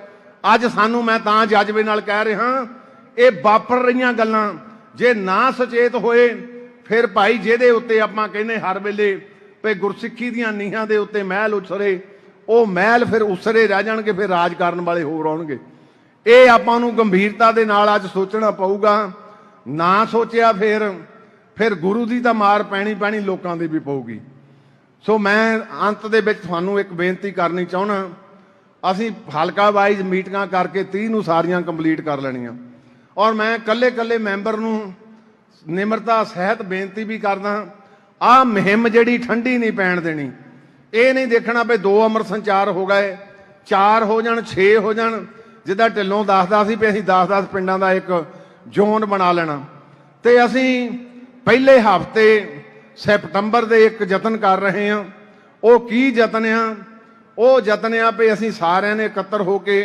ਅੱਜ ਸਾਨੂੰ ਮੈਂ ਤਾਂ ਜਜ਼ਬੇ ਨਾਲ ਕਹਿ ਰਿਹਾ, ਇਹ ਵਾਪਰ ਰਹੀਆਂ ਗੱਲਾਂ ਜੇ ਨਾ ਸੁਚੇਤ ਹੋਏ ਫਿਰ ਭਾਈ ਜਿਹਦੇ ਉੱਤੇ ਆਪਾਂ ਕਹਿੰਦੇ ਹਰ ਵੇਲੇ ਵੀ ਗੁਰਸਿੱਖੀ ਦੀਆਂ ਨੀਹਾਂ ਦੇ ਉੱਤੇ ਮਹਿਲ ਉਸਰੇ, ਉਹ ਮਹਿਲ ਫਿਰ ਉਸਰੇ ਰਹਿ ਜਾਣਗੇ, ਫਿਰ ਰਾਜ ਕਰਨ ਵਾਲੇ ਹੋਰ ਆਉਣਗੇ। ਇਹ ਆਪਾਂ ਨੂੰ ਗੰਭੀਰਤਾ ਦੇ ਨਾਲ ਅੱਜ ਸੋਚਣਾ ਪਊਗਾ। ਨਾ ਸੋਚਿਆ ਫਿਰ ਗੁਰੂ ਦੀ ਤਾਂ ਮਾਰ ਪੈਣੀ ਲੋਕਾਂ ਦੀ ਵੀ ਪਊਗੀ। ਸੋ ਮੈਂ ਅੰਤ ਦੇ ਵਿੱਚ ਤੁਹਾਨੂੰ ਇੱਕ ਬੇਨਤੀ ਕਰਨੀ ਚਾਹੁੰਦਾ, ਅਸੀਂ ਹਲਕਾ ਵਾਈਜ਼ ਮੀਟਿੰਗਾਂ ਕਰਕੇ 30 ਨੂੰ ਸਾਰੀਆਂ ਕੰਪਲੀਟ ਕਰ ਲੈਣੀਆਂ। ਔਰ ਮੈਂ ਕੱਲੇ ਮੈਂਬਰ ਨੂੰ ਨਿਮਰਤਾ ਸਹਿਤ ਬੇਨਤੀ ਵੀ ਕਰਦਾ, ਆਹ ਮੁਹਿੰਮ ਜਿਹੜੀ ਠੰਡੀ ਨਹੀਂ ਪੈਣ ਦੇਣੀ। ਇਹ ਨਹੀਂ ਦੇਖਣਾ ਵੀ 2 ਅਮਰ ਸੰਚਾਰ ਹੋ ਗਏ, 4 ਹੋ ਜਾਣ, 6 ਹੋ ਜਾਣ। ਜਿੱਦਾਂ ਢਿੱਲੋਂ ਦੱਸਦਾ ਸੀ ਵੀ ਅਸੀਂ 10-10 ਪਿੰਡਾਂ ਦਾ ਇੱਕ ਜ਼ੋਨ ਬਣਾ ਲੈਣਾ। ਤੇ ਅਸੀਂ ਪਹਿਲੇ ਹਫ਼ਤੇ ਸੈਪਟੰਬਰ ਦੇ ਇੱਕ ਯਤਨ ਕਰ ਰਹੇ ਹਾਂ। ਉਹ ਕੀ ਯਤਨ ਆ? ਉਹ ਯਤਨ ਆ ਵੀ ਅਸੀਂ ਸਾਰਿਆਂ ਨੇ ਇਕੱਤਰ ਹੋ ਕੇ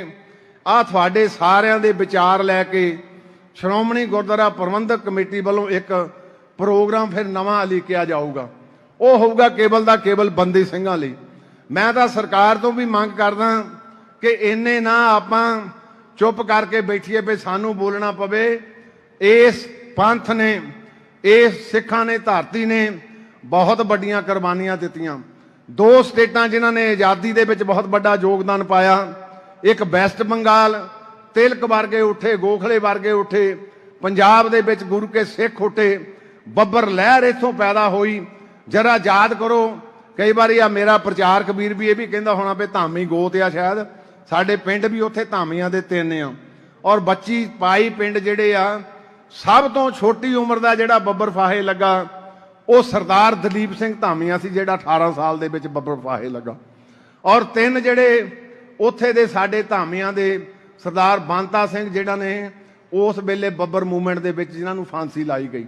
ਆਹ ਤੁਹਾਡੇ ਸਾਰਿਆਂ ਦੇ ਵਿਚਾਰ ਲੈ ਕੇ ਸ਼੍ਰੋਮਣੀ ਗੁਰਦੁਆਰਾ ਪ੍ਰਬੰਧਕ ਕਮੇਟੀ ਵੱਲੋਂ ਇੱਕ ਪ੍ਰੋਗਰਾਮ ਫਿਰ ਨਵਾਂ ਲਿਖਿਆ ਜਾਊਗਾ। ਉਹ ਹੋਊਗਾ ਕੇਵਲ ਦਾ ਕੇਵਲ ਬੰਦੀ ਸਿੰਘਾਂ ਲਈ। ਮੈਂ ਤਾਂ ਸਰਕਾਰ ਤੋਂ ਵੀ ਮੰਗ ਕਰਦਾ ਕਿ ਇੰਨੇ ਨਾ ਆਪਾਂ ਚੁੱਪ ਕਰਕੇ ਬੈਠੀਏ ਵੀ ਸਾਨੂੰ ਬੋਲਣਾ ਪਵੇ। ਇਸ ਪੰਥ ਨੇ, ਇਸ ਸਿੱਖਾਂ ਨੇ, ਧਰਤੀ ਨੇ बहुत वड्डियां कुर्बानियां दित्तियां। 2 स्टेटां जिन्हां ने आज़ादी दे विच बहुत वड्डा योगदान पाया, एक वैस्ट बंगाल, तिलक वर्गे उठे, गोखले वर्गे उठे, पंजाब दे विच गुरु के सिख उठे, बब्बर लहर इत्थों पैदा हुई। जरा याद करो, कई बार आ मेरा प्रचारक वीर भी ये भी कहता होना भी धामी गोत आ, शायद साडे पिंड भी उत्थे धामियां दे 3 आ। और बच्ची पाई पिंड जिहड़े आ, सब तो छोटी उम्र का जिहड़ा बब्बर फाहे लगा वो सरदार दलीप सिंह धामिया सी, जिहड़ा 18 साल दे विच बब्बर फाहे लगा। और 3 जिहड़े उत्थे दे साडे धामियां दे सरदार बांता सिंह जिहड़ा ने उस वेले बब्बर मूवमेंट दे विच जिन्हां नूं फांसी लाई गई।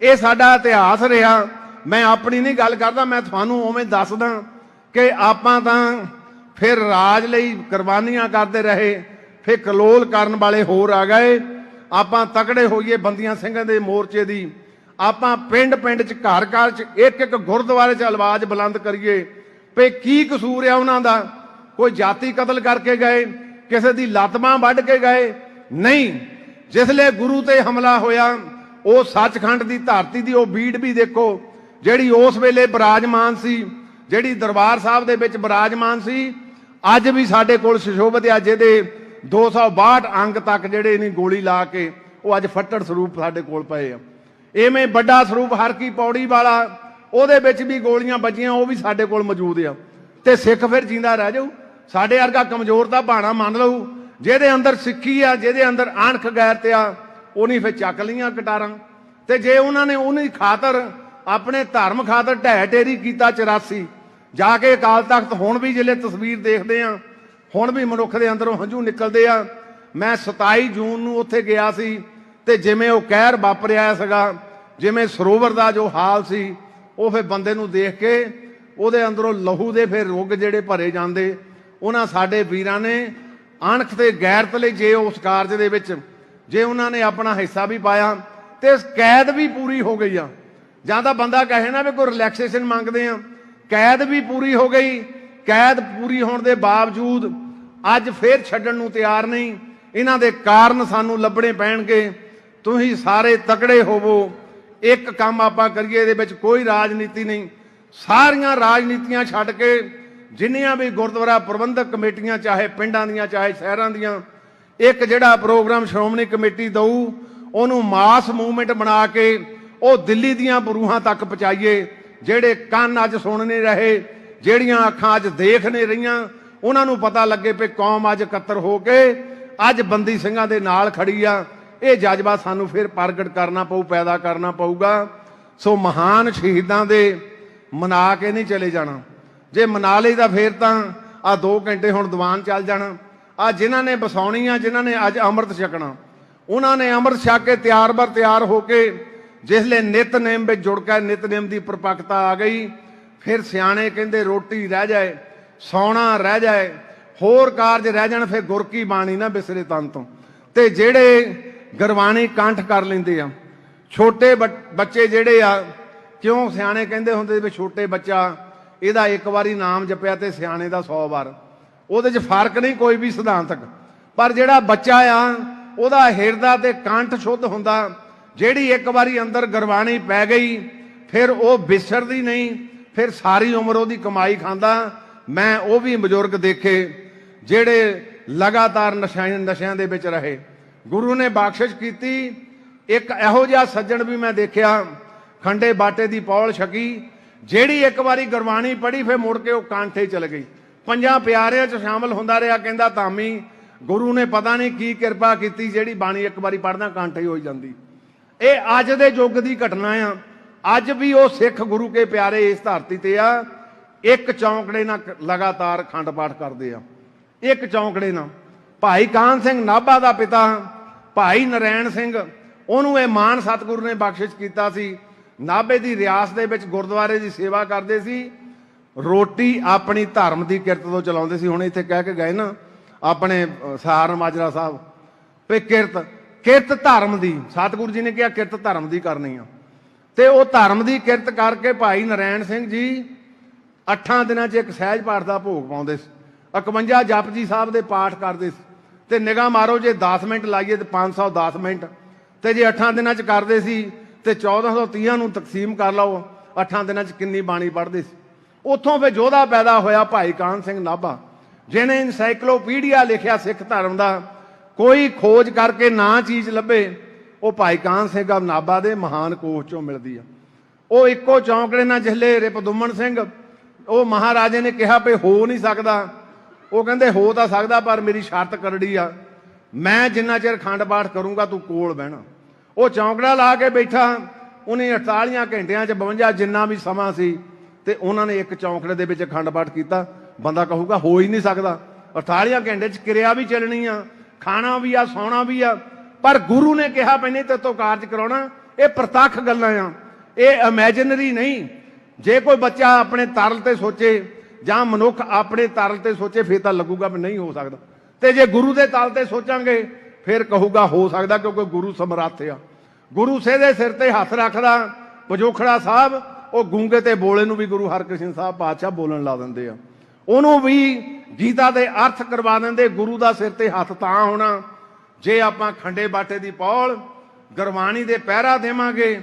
ये साडा इतिहास रहा। मैं अपनी नहीं गल करदा, मैं तुहानूं उवें दसदा कि आपां तां फिर राज लई कुर्बानियां करदे रहे, फिर कलोल करन वाले होर आ गए। आपां तकड़े होईए बंदियां सिंघां दे मोर्चे दी, आपां पिंड पिंड च घर घर च एक एक गुरुद्वारे च आवाज़ बुलंद करिए भी की कसूर है उन्हां दा। कोई जाति कतल करके गए, किसी दी लत्त बांह वड्ढ के गए? नहीं। जिसले गुरु ते हमला होया, वो सचखंड दी धरती दी वो बीड़ भी देखो जिहड़ी उस वेले विराजमान सी, जिहड़ी दरबार साहब दे विच विराजमान सी, अज भी साडे कोल सुशोभित आ, जिहदे 262 अंग तक जिहड़े ने गोली ला के वो अज फट्टड़ स्वरूप साडे कोल पए आ। इवें वड्डा स्वरूप हर की पौड़ी वाला, ਉਹਦੇ ਵਿੱਚ भी गोलियां बजियां, वो भी साडे कोल मौजूद आ। ते सिख फिर जींदा रह जाऊ। साडे वर्गा कमजोर दा बहाना मान लऊ, ਜਿਹਦੇ अंदर सिक्खी आ, ਜਿਹਦੇ अंदर अणख गैरत आ, ਉਹਨੇ फिर ਚੱਕ ਲਈਆਂ ਕਟਾਰਾਂ। ਤੇ ਜੇ ਉਹਨਾਂ ਨੇ ਉਹਨੀ ਖਾਤਰ ਆਪਣੇ ਧਰਮ ਖਾਤਰ ਢਹਿ ਢੇਰੀ ਕੀਤਾ 84, ਜਾ ਕੇ ਅਕਾਲ ਤਖਤ ਹੁਣ ਵੀ ਜਿਹੜੇ ਤਸਵੀਰ ਦੇਖਦੇ ਆ, ਹੁਣ ਵੀ ਮਨੁੱਖ ਦੇ ਅੰਦਰੋਂ ਹੰਝੂ ਨਿਕਲਦੇ ਆ। ਮੈਂ 27 ਜੂਨ ਨੂੰ ਉੱਥੇ ਗਿਆ ਸੀ ਤੇ ਜਿਵੇਂ ਉਹ ਕਹਿਰ ਵਾਪਰਿਆ ਸੀਗਾ, ਜਿਵੇਂ ਸਰੋਵਰ ਦਾ ਜੋ ਹਾਲ ਸੀ, ਉਹ ਫਿਰ ਬੰਦੇ ਨੂੰ ਦੇਖ ਕੇ ਉਹਦੇ ਅੰਦਰੋਂ ਲਹੂ ਦੇ ਫਿਰ ਰੁੱਗ ਜਿਹੜੇ ਭਰੇ ਜਾਂਦੇ। ਉਹਨਾਂ ਸਾਡੇ ਵੀਰਾਂ ਨੇ ਅਣਖ ਤੇ ਗੈਰਤ ਲਈ ਜੇ ਉਸ ਕਾਰਜ ਦੇ ਵਿੱਚ ਜੇ ਉਹਨਾਂ ਨੇ ਆਪਣਾ ਹਿੱਸਾ ਵੀ ਪਾਇਆ ਤੇ ਕੈਦ ਵੀ ਪੂਰੀ ਹੋ ਗਈ ਆ। ਜਾਂ ਤਾਂ ਬੰਦਾ ਕਹੇ ਨਾ ਵੀ ਕੋਈ ਰਿਲੈਕਸੇਸ਼ਨ ਮੰਗਦੇ ਆ, ਕੈਦ ਵੀ ਪੂਰੀ ਹੋ ਗਈ। ਕੈਦ ਪੂਰੀ ਹੋਣ ਦੇ ਬਾਵਜੂਦ ਅੱਜ ਫੇਰ ਛੱਡਣ ਨੂੰ ਤਿਆਰ ਨਹੀਂ। ਇਹਨਾਂ ਦੇ ਕਾਰਨ ਸਾਨੂੰ ਲੱਭਣੇ ਪੈਣਗੇ। ਤੁਸੀਂ ਸਾਰੇ ਤਕੜੇ ਹੋਵੋ, ਇੱਕ ਕੰਮ ਆਪਾਂ ਕਰੀਏ, ਇਹਦੇ ਵਿੱਚ ਕੋਈ ਰਾਜਨੀਤੀ ਨਹੀਂ। ਸਾਰੀਆਂ ਰਾਜਨੀਤੀਆਂ ਛੱਡ ਕੇ ਜਿੰਨੀਆਂ ਵੀ ਗੁਰਦੁਆਰਾ ਪ੍ਰਬੰਧਕ ਕਮੇਟੀਆਂ, ਚਾਹੇ ਪਿੰਡਾਂ ਦੀਆਂ ਚਾਹੇ ਸ਼ਹਿਰਾਂ ਦੀਆਂ, ਇੱਕ ਜਿਹੜਾ ਪ੍ਰੋਗਰਾਮ ਸ਼੍ਰੋਮਣੀ ਕਮੇਟੀ ਦਊ, ਉਹਨੂੰ ਮਾਸ ਮੂਵਮੈਂਟ ਬਣਾ ਕੇ ਉਹ ਦਿੱਲੀ ਦੀਆਂ ਬਰੂਹਾਂ ਤੱਕ ਪਹੁੰਚਾਈਏ। ਜਿਹੜੇ ਕੰਨ ਅੱਜ ਸੁਣ ਨਹੀਂ ਰਹੇ, ਜਿਹੜੀਆਂ ਅੱਖਾਂ ਅੱਜ ਦੇਖ ਨਹੀਂ ਰਹੀਆਂ, ਉਹਨਾਂ ਨੂੰ ਪਤਾ ਲੱਗੇ ਵੀ ਕੌਮ ਅੱਜ ਇਕੱਤਰ ਹੋ ਕੇ ਅੱਜ ਬੰਦੀ ਸਿੰਘਾਂ ਦੇ ਨਾਲ ਖੜੀ ਆ। ਇਹ ਜਜ਼ਬਾ ਸਾਨੂੰ ਫਿਰ ਪ੍ਰਗਟ ਕਰਨਾ ਪਊ, ਪੈਦਾ ਕਰਨਾ ਪਊਗਾ। ਸੋ ਮਹਾਨ ਸ਼ਹੀਦਾਂ ਦੇ ਮਨਾ ਕੇ ਨਹੀਂ ਚਲੇ ਜਾਣਾ। ਜੇ ਮਨਾ ਲਈ ਤਾਂ ਫਿਰ ਤਾਂ ਆ 2 ਘੰਟੇ ਹੁਣ ਦੀਵਾਨ ਚੱਲ ਜਾਣਾ। ਆ ਜਿਨ੍ਹਾਂ ਨੇ ਵਸਾਉਣੀ ਆ, ਜਿਨ੍ਹਾਂ ਨੇ ਅੱਜ ਅੰਮ੍ਰਿਤ ਛਕਣਾ, ਉਹਨਾਂ ਨੇ ਅੰਮ੍ਰਿਤ ਛਕ ਕੇ ਤਿਆਰ ਬਰ ਤਿਆਰ ਹੋ ਕੇ ਜਿਸਲੇ ਨਿਤਨੇਮ ਵਿੱਚ ਜੁੜ ਕੇ ਨਿਤਨੇਮ ਦੀ ਪਰਪੱਕਤਾ ਆ ਗਈ, ਫਿਰ ਸਿਆਣੇ ਕਹਿੰਦੇ ਰੋਟੀ ਰਹਿ ਜਾਏ, ਸੌਣਾ ਰਹਿ ਜਾਏ, ਹੋਰ ਕਾਰਜ ਰਹਿ ਜਾਣ, ਫਿਰ ਗੁਰ ਕੀ ਬਾਣੀ ਨਾ ਬਿਸਰੇ ਤਨ ਤੋਂ। ਤੇ ਜਿਹੜੇ ਗੁਰਬਾਣੀ ਕੰਠ ਕਰ ਲੈਂਦੇ ਆ, ਛੋਟੇ ਬੱਚੇ ਜਿਹੜੇ ਆ, ਕਿਉਂ ਸਿਆਣੇ ਕਹਿੰਦੇ ਹੁੰਦੇ ਵੀ ਛੋਟੇ ਬੱਚਾ ਇਹਦਾ ਇੱਕ ਵਾਰੀ ਨਾਮ ਜਪਿਆ ਤੇ ਸਿਆਣੇ ਦਾ 100 ਵਾਰ। ਉਹਦੇ 'ਚ ਫਰਕ ਨਹੀਂ ਕੋਈ ਵੀ ਸਿਧਾਂਤਕ, ਪਰ ਜਿਹੜਾ ਬੱਚਾ ਆ ਉਹਦਾ ਹਿਰਦਾ ਤੇ ਕੰਠ ਸ਼ੁੱਧ ਹੁੰਦਾ। ਜਿਹੜੀ ਇੱਕ ਵਾਰੀ ਅੰਦਰ ਗੁਰਬਾਣੀ ਪੈ ਗਈ ਫਿਰ ਉਹ ਵਿਸਰਦੀ ਨਹੀਂ, ਫਿਰ ਸਾਰੀ ਉਮਰ ਉਹਦੀ ਕਮਾਈ ਖਾਂਦਾ। ਮੈਂ ਉਹ ਵੀ ਬਜ਼ੁਰਗ ਦੇਖੇ ਜਿਹੜੇ ਲਗਾਤਾਰ ਨਸ਼ਿਆਂ ਦੇ ਵਿੱਚ ਰਹੇ। ਗੁਰੂ ਨੇ ਬਖਸ਼ਿਸ਼ ਕੀਤੀ। ਇੱਕ ਇਹੋ ਜਿਹਾ ਸੱਜਣ ਵੀ ਮੈਂ ਦੇਖਿਆ, ਖੰਡੇ ਬਾਟੇ ਦੀ ਪੌਲ ਛਕੀ, ਜਿਹੜੀ ਇੱਕ ਵਾਰੀ ਗੁਰਬਾਣੀ ਪੜ੍ਹੀ ਫਿਰ ਮੁੜ ਕੇ ਉਹ ਕਾਂਠੇ ਚਲ ਗਈ। 5 ਪਿਆਰਿਆਂ 'ਚ ਸ਼ਾਮਲ ਹੁੰਦਾ ਰਿਹਾ। ਕਹਿੰਦਾ ਧਾਮੀ ਗੁਰੂ ਨੇ ਪਤਾ ਨਹੀਂ ਕੀ ਕਿਰਪਾ ਕੀਤੀ, ਜਿਹੜੀ ਬਾਣੀ ਇੱਕ ਵਾਰੀ ਪੜ੍ਹਨਾ ਕਾਂਠੇ ਹੋ ਜਾਂਦੀ। ਇਹ ਅੱਜ ਦੇ ਯੁੱਗ ਦੀ ਘਟਨਾ ਆ। ਅੱਜ ਵੀ ਉਹ ਸਿੱਖ ਗੁਰੂ ਕੇ ਪਿਆਰੇ ਇਸ ਧਰਤੀ ਤੇ ਆ, ਇੱਕ ਚੌਂਕੜੇ ਨਾਲ ਲਗਾਤਾਰ ਅਖੰਡ ਪਾਠ ਕਰਦੇ ਆ। ਇੱਕ ਚੌਂਕੜੇ ਨਾਲ ਭਾਈ ਕਾਹਨ ਸਿੰਘ ਨਾਭਾ ਦਾ ਪਿਤਾ ਭਾਈ ਨਰੈਣ ਸਿੰਘ, ਉਹਨੂੰ ਇਹ ਮਾਣ ਸਤਿਗੁਰੂ ਨੇ ਬਖਸ਼ਿਸ਼ ਕੀਤਾ ਸੀ। ਨਾਭੇ ਦੀ ਰਿਆਸਤ ਦੇ ਵਿੱਚ ਗੁਰਦੁਆਰੇ ਦੀ ਸੇਵਾ ਕਰਦੇ ਸੀ। ਰੋਟੀ ਆਪਣੀ ਧਰਮ ਦੀ ਕਿਰਤ ਤੋਂ ਚਲਾਉਂਦੇ ਸੀ। ਹੁਣ ਇੱਥੇ ਕਹਿ ਕੇ ਗਏ ਨਾ ਆਪਣੇ ਸਾਰ ਮਾਜਰਾ ਸਾਹਿਬ ਵੀ ਕਿਰਤ ਧਰਮ ਦੀ, ਸਤਿਗੁਰੂ ਜੀ ਨੇ ਕਿਹਾ ਕਿਰਤ ਧਰਮ ਦੀ ਕਰਨੀ ਆ। ਤੇ ਉਹ ਧਰਮ ਦੀ ਕਿਰਤ ਕਰਕੇ ਭਾਈ ਨਰੈਣ ਸਿੰਘ ਜੀ 8 ਦਿਨਾਂ 'ਚ ਇੱਕ ਸਹਿਜ ਪਾਠ ਦਾ ਭੋਗ ਪਾਉਂਦੇ ਸੀ। 51 ਜਪਜੀ ਸਾਹਿਬ ਦੇ ਪਾਠ ਕਰਦੇ ਸੀ। ਤੇ ਨਿਗਾਹ ਮਾਰੋ, ਜੇ 10 ਮਿੰਟ ਲਾਈਏ ਤੇ 510 ਮਿੰਟ, ਤੇ ਜੇ 8 ਦਿਨਾਂ 'ਚ ਕਰਦੇ ਸੀ ਤੇ 1430 ਨੂੰ ਤਕਸੀਮ ਕਰ ਲਓ 8 ਦਿਨਾਂ 'ਚ ਕਿੰਨੀ ਬਾਣੀ ਪੜ੍ਹਦੇ ਸੀ। ਉੱਥੋਂ ਫਿਰ ਯੋਧਾ ਪੈਦਾ ਹੋਇਆ ਭਾਈ ਕਾਹਨ ਸਿੰਘ ਨਾਭਾ, ਜਿਹਨੇ ਇਨਸਾਈਕਲੋਪੀਡੀਆ ਲਿਖਿਆ ਸਿੱਖ ਧਰਮ ਦਾ। ਕੋਈ ਖੋਜ ਕਰਕੇ ਨਾ ਚੀਜ਼ ਲੱਭੇ, ਉਹ ਭਾਈ ਕਾਹਨ ਸਿੰਘ ਨਾਭਾ ਦੇ ਮਹਾਨ ਕੋਸ਼ ਚੋਂ ਮਿਲਦੀ ਆ। ਉਹ ਇੱਕੋ ਚੌਂਕੜੇ ਨਾਲ ਜਿਸਲੇ ਰਿਪਦੁਮਨ ਸਿੰਘ, ਉਹ ਮਹਾਰਾਜੇ ਨੇ ਕਿਹਾ ਵੀ ਹੋ ਨਹੀਂ ਸਕਦਾ, ਉਹ ਕਹਿੰਦੇ ਹੋ ਤਾਂ ਸਕਦਾ ਪਰ ਮੇਰੀ ਸ਼ਰਤ ਕਰੜੀ ਆ, ਮੈਂ ਜਿੰਨਾ ਚਿਰ ਅਖੰਡ ਪਾਠ ਕਰੂੰਗਾ ਤੂੰ ਕੋਲ ਬਹਿਣਾ। ਉਹ ਚੌਂਕੜਾ ਲਾ ਕੇ ਬੈਠਾ, ਉਹਨੇ 48 ਘੰਟਿਆਂ 'ਚ 52 ਜਿੰਨਾ ਵੀ ਸਮਾਂ ਸੀ, ਤੇ ਉਹਨਾਂ ਨੇ ਇੱਕ ਚੌਂਕੜੇ ਦੇ ਵਿੱਚ ਅਖੰਡ ਪਾਠ ਕੀਤਾ। ਬੰਦਾ ਕਹੂਗਾ ਹੋ ਹੀ ਨਹੀਂ ਸਕਦਾ, 48 ਘੰਟੇ 'ਚ ਕਿਰਿਆ ਵੀ ਚੱਲਣੀ ਆ, ਖਾਣਾ ਵੀ ਆ, ਸੌਣਾ ਵੀ ਆ, ਪਰ ਗੁਰੂ ਨੇ ਕਿਹਾ ਪੈਨੇ ਤੇ ਤੋਂ ਕਾਰਜ ਕਰਾਉਣਾ। ਇਹ ਪ੍ਰਤੱਖ ਗੱਲਾਂ ਆ, ਇਹ ਇਮੈਜਨਰੀ ਨਹੀਂ। ਜੇ ਕੋਈ ਬੱਚਾ ਆਪਣੇ ਤਰਲ ਤੇ ਸੋਚੇ ਜਾਂ ਮਨੁੱਖ ਆਪਣੇ ਤਰਲ ਤੇ ਸੋਚੇ ਫਿਰ ਤਾਂ ਲੱਗੂਗਾ ਵੀ ਨਹੀਂ ਹੋ ਸਕਦਾ, ਤੇ ਜੇ ਗੁਰੂ ਦੇ ਤਲ ਤੇ ਸੋਚਾਂਗੇ ਫਿਰ ਕਹੂਗਾ ਹੋ ਸਕਦਾ, ਕਿਉਂਕਿ ਗੁਰੂ ਸਮਰੱਥ ਆ। ਗੁਰੂ ਦੇ ਸਿਰ ਤੇ ਹੱਥ ਰੱਖਦਾ ਪਜੋਖੜਾ ਸਾਹਿਬ, ਉਹ ਗੂੰਗੇ ਤੇ ਬੋਲੇ ਨੂੰ ਵੀ ਗੁਰੂ ਹਰਕ੍ਰਿਸ਼ਨ ਸਾਹਿਬ ਪਾਤਸ਼ਾਹ ਬੋਲਣ ਲਾ ਦਿੰਦੇ ਆ, ਉਹਨੂੰ ਵੀ ਗੀਤਾ ਦੇ ਅਰਥ ਕਰਵਾ ਦਿੰਦੇ। ਗੁਰੂ ਦਾ ਸਿਰ ਤੇ ਹੱਥ ਤਾਂ ਹੋਣਾ ਜੇ ਆਪਾਂ ਖੰਡੇ ਬਾਟੇ ਦੀ ਪੌਲ ਗੁਰਬਾਣੀ ਦੇ ਪਹਿਰਾ ਦੇਵਾਂਗੇ,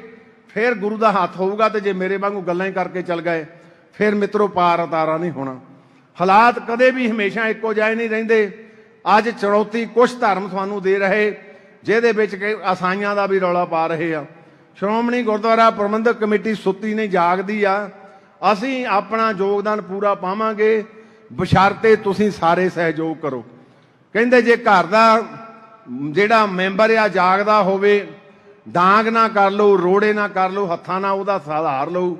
ਫਿਰ ਗੁਰੂ ਦਾ ਹੱਥ ਹੋਊਗਾ। ਤੇ ਜੇ ਮੇਰੇ ਵਾਂਗੂ ਗੱਲਾਂ ਹੀ ਕਰਕੇ ਚੱਲ ਗਏ ਫਿਰ ਮਿੱਤਰੋ ਪਾਰ ਉਤਾਰਾ ਨਹੀਂ ਹੋਣਾ। ਹਾਲਾਤ ਕਦੇ ਵੀ ਹਮੇਸ਼ਾ ਇੱਕੋ ਜਿਹੇ ਨਹੀਂ ਰਹਿੰਦੇ। ਅੱਜ ਚੁਣੌਤੀ ਕੁਛ ਧਰਮ ਤੁਹਾਨੂੰ ਦੇ ਰਹੇ, ਜਿਹਦੇ ਵਿੱਚ ਕਿ ਅਸਾਈਆਂ ਦਾ ਵੀ ਰੌਲਾ ਪਾ ਰਹੇ ਆ। ਸ਼੍ਰੋਮਣੀ ਗੁਰਦੁਆਰਾ ਪ੍ਰਬੰਧਕ ਕਮੇਟੀ ਸੁੱਤੀ ਨਹੀਂ ਜਾਗਦੀ ਆ। ਅਸੀਂ ਆਪਣਾ ਯੋਗਦਾਨ ਪੂਰਾ ਪਾਵਾਂਗੇ, ਬਸ਼ਰਤੇ ਤੁਸੀਂ ਸਾਰੇ ਸਹਿਯੋਗ ਕਰੋ। ਕਹਿੰਦੇ ਜੇ ਘਰ ਦਾ ਜਿਹੜਾ ਮੈਂਬਰ ਆ ਜਾਗਦਾ ਹੋਵੇ, ਡਾਂਗ ਨਾ ਕਰ ਲਓ, ਰੋੜੇ ਨਾ ਕਰ ਲਓ, ਹੱਥਾਂ ਨਾਲ ਉਹਦਾ ਸਹਾਰ ਲਓ,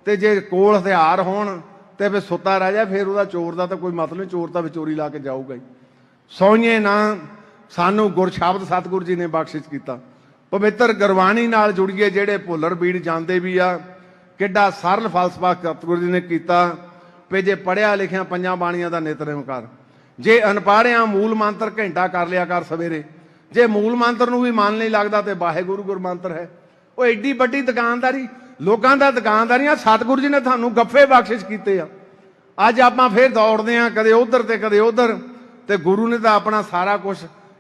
ਤੇ ਜੇ ਕੋਲ ਹਥਿਆਰ ਹੋਣ ਤੇ ਫਿਰ ਸੁੱਤਾ ਰਹਿ ਜਾ, ਫਿਰ ਉਹਦਾ ਚੋਰ ਦਾ ਤਾਂ ਕੋਈ ਮਤਲਬ ਨਹੀਂ, ਚੋਰ ਤਾਂ ਵਿਚੋਰੀ ਲਾ ਕੇ ਜਾਊਗਾ ਹੀ। ਸੋਈਏ ਨਾ, ਸਾਨੂੰ ਗੁਰ ਸ਼ਬਦ ਸਤਿਗੁਰੂ ਜੀ ਨੇ ਬਖਸ਼ਿਸ਼ ਕੀਤਾ। ਪਵਿੱਤਰ ਗੁਰਬਾਣੀ ਨਾਲ ਜੁੜੀਏ, ਜਿਹੜੇ ਭੁੱਲਰ ਬੀੜ ਜਾਂਦੇ ਵੀ ਆ। ਕਿੱਡਾ ਸਰਲ ਫਲਸਫਾ ਸਤਿਗੁਰੂ ਜੀ ਨੇ ਕੀਤਾ ਵੀ ਜੇ ਪੜ੍ਹਿਆ ਲਿਖਿਆ 5 ਬਾਣੀਆਂ ਦਾ ਨਿਤਨੇਮ ਕਰ, ਜੇ ਅਨਪੜ੍ਹਿਆ ਮੂਲ ਮੰਤਰ ਘੰਟਾ ਕਰ ਲਿਆ ਕਰ ਸਵੇਰੇ। ਜੇ ਮੂਲ ਮੰਤਰ ਨੂੰ ਵੀ ਮਨ ਨਹੀਂ ਲੱਗਦਾ ਤੇ ਵਾਹਿਗੁਰੂ ਗੁਰਮੰਤਰ ਹੈ। ਉਹ ਐਡੀ ਵੱਡੀ ਦੁਕਾਨਦਾਰੀ, ਲੋਕਾਂ ਦਾ ਦੁਕਾਨਦਾਰੀਆਂ, ਸਤਿਗੁਰੂ ਜੀ ਨੇ ਤੁਹਾਨੂੰ ਗੱਫੇ ਬਖਸ਼ਿਸ਼ ਕੀਤੇ ਆ। ਅੱਜ ਆਪਾਂ ਫਿਰ ਦੌੜਦੇ ਆ, ਕਦੇ ਉਧਰ ਤੇ ਕਦੇ ਉਧਰ, ਤੇ ਗੁਰੂ ਨੇ ਤਾਂ ਆਪਣਾ ਸਾਰਾ ਕੁਝ